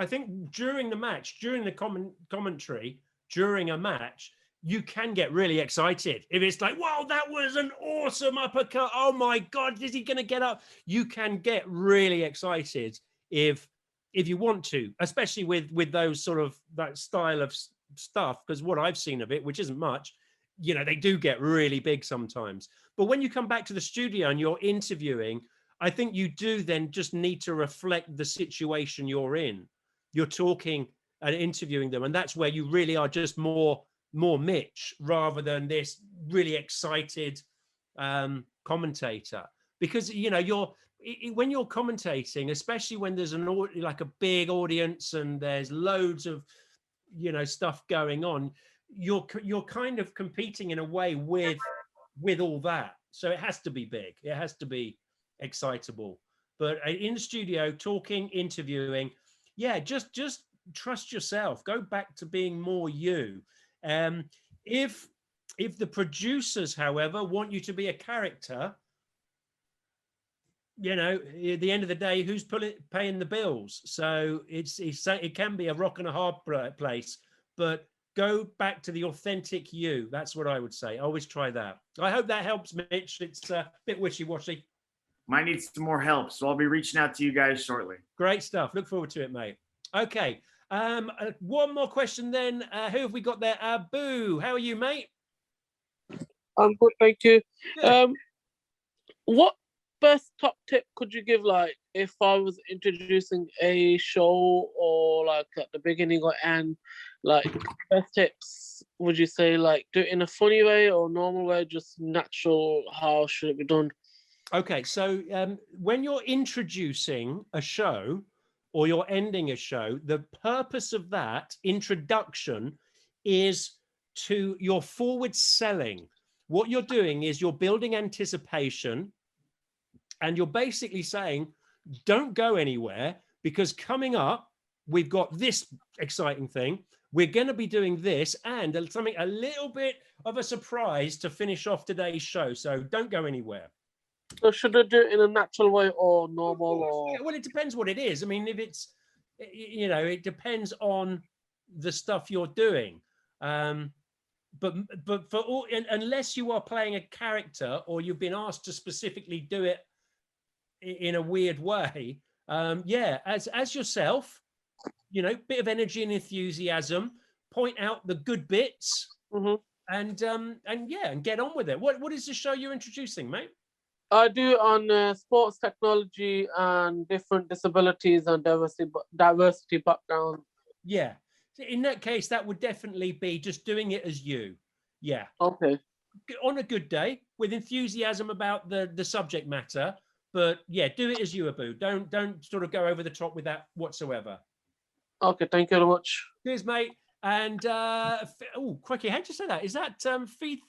during the match, during the commentary, during a match, you can get really excited. If it's like, wow, that was an awesome uppercut. Oh my God, is he going to get up? You can get really excited if you want to, especially with those sort of that style of stuff. Because what I've seen of it, which isn't much, you know, they do get really big sometimes. But when you come back to the studio and you're interviewing, I think you do then just need to reflect the situation you're in. You're talking and interviewing them, and that's where you really are just more Mitch rather than this really excited commentator. Because you know when you're commentating, especially when there's like a big audience and there's loads of stuff going on, you're kind of competing in a way with all that. So it has to be big. It has to be excitable. But in the studio, talking, interviewing, yeah, just trust yourself. Go back to being more you. If the producers, however, want you to be a character, you know, at the end of the day, who's paying the bills? So it can be a rock and a hard place, but go back to the authentic you. That's what I would say. Always try that. I hope that helps, Mitch. It's a bit wishy-washy. Might need some more help, so I'll be reaching out to you guys shortly. Great stuff. Look forward to it, mate. Okay. One more question then. Who have we got there? Boo, how are you, mate? I'm good, thank you. Good. What best top tip could you give, like, if I was introducing a show or like at the beginning or end, like best tips, would you say like do it in a funny way or normal way, just natural? How should it be done? Okay, so when you're introducing a show or you're ending a show, the purpose of that introduction is to your forward selling. What you're doing is you're building anticipation and you're basically saying, don't go anywhere because coming up, we've got this exciting thing. We're going to be doing this and something a little bit of a surprise to finish off today's show. So don't go anywhere. So should I do it in a natural way or normal? Or yeah, well, it depends what it is. I mean, if it's, you know, it depends on the stuff you're doing. But for all, unless you are playing a character or you've been asked to specifically do it in a weird way, yeah, as yourself, you know, bit of energy and enthusiasm, point out the good bits, and yeah, and get on with it. What is the show you're introducing, mate? I do on sports technology and different disabilities and diversity background Yeah. In that case, that would definitely be just doing it as you. Yeah. Okay. On a good day with enthusiasm about the subject matter, but yeah, do it as you, Abu. Don't sort of go over the top with that whatsoever. Okay, thank you very much. Cheers, mate. And oh, quickly, how'd you say that? Is that Thief?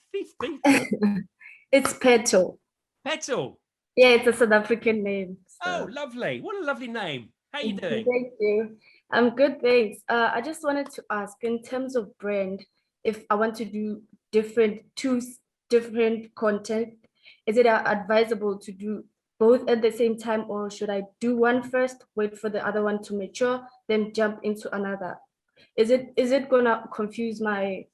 It's Petal. Petal. Yeah, it's a South African name. Oh, So. lovely. What a lovely name. How you doing? Thank you. I'm good, thanks. I just wanted to ask, in terms of brand, if I want to do two different content, is it advisable to do both at the same time, or should I do one first, wait for the other one to mature, then jump into another? Is it gonna confuse my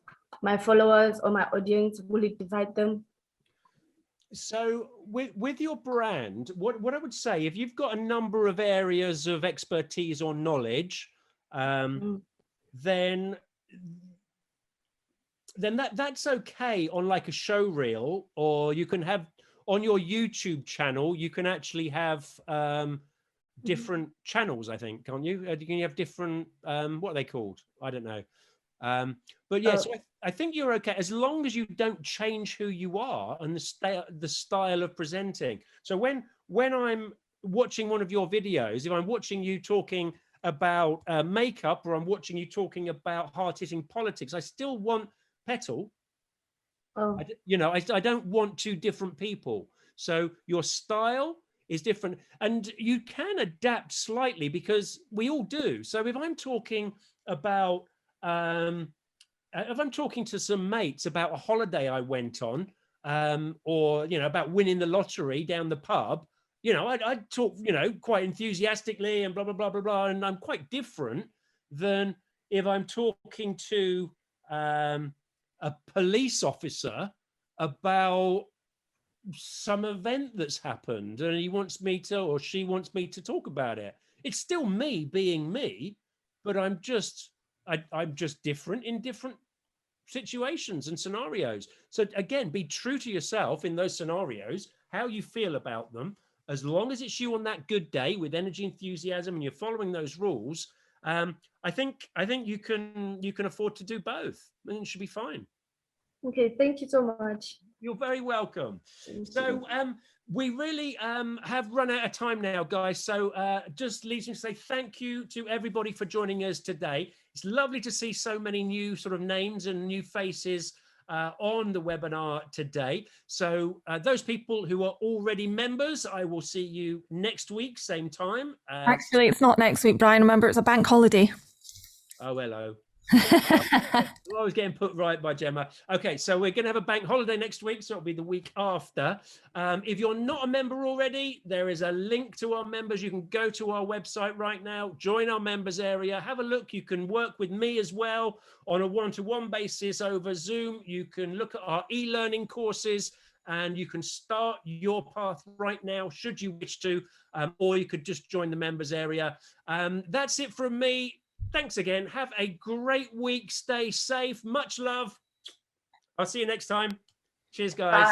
followers or my audience? Will it divide them? So with your brand, what I would say, if you've got a number of areas of expertise or knowledge, then that's okay on like a show reel, or you can have on your YouTube channel, you can actually have different channels, I think, can't you? You can have different, what are they called? I don't know. But yeah, so I think you're okay as long as you don't change who you are and the style of presenting. So when I'm watching one of your videos, if I'm watching you talking about makeup, or I'm watching you talking about hard-hitting politics, I still want Petal. I don't want two different people. So your style is different, and you can adapt slightly because we all do. So if I'm talking about if I'm talking to some mates about a holiday I went on, or about winning the lottery down the pub, I'd talk quite enthusiastically and blah blah blah blah blah, and I'm quite different than if I'm talking to a police officer about some event that's happened and he wants me to, or she wants me to talk about it. It's still me being me, but I'm just different in different situations and scenarios. So again, be true to yourself in those scenarios, how you feel about them. As long as it's you on that good day with energy, enthusiasm, and you're following those rules, I think you can afford to do both, and it should be fine. Okay, thank you so much. You're very welcome. So we really have run out of time now, guys. So just leaves me to say thank you to everybody for joining us today. It's lovely to see so many new sort of names and new faces on the webinar today. So those people who are already members, I will see you next week, same time. Actually, it's not next week, Brian. Remember, it's a bank holiday. Oh, hello. I was getting put right by Gemma. Okay, so we're going to have a bank holiday next week, so it'll be the week after. If you're not a member already, there is a link to our members. You can go to our website right now, join our members area, have a look. You can work with me as well on a one-to-one basis over Zoom. You can look at our e-learning courses, and you can start your path right now, should you wish to, or you could just join the members area. That's it from me. Thanks again. Have a great week. Stay safe. Much love. I'll see you next time. Cheers, guys. Bye.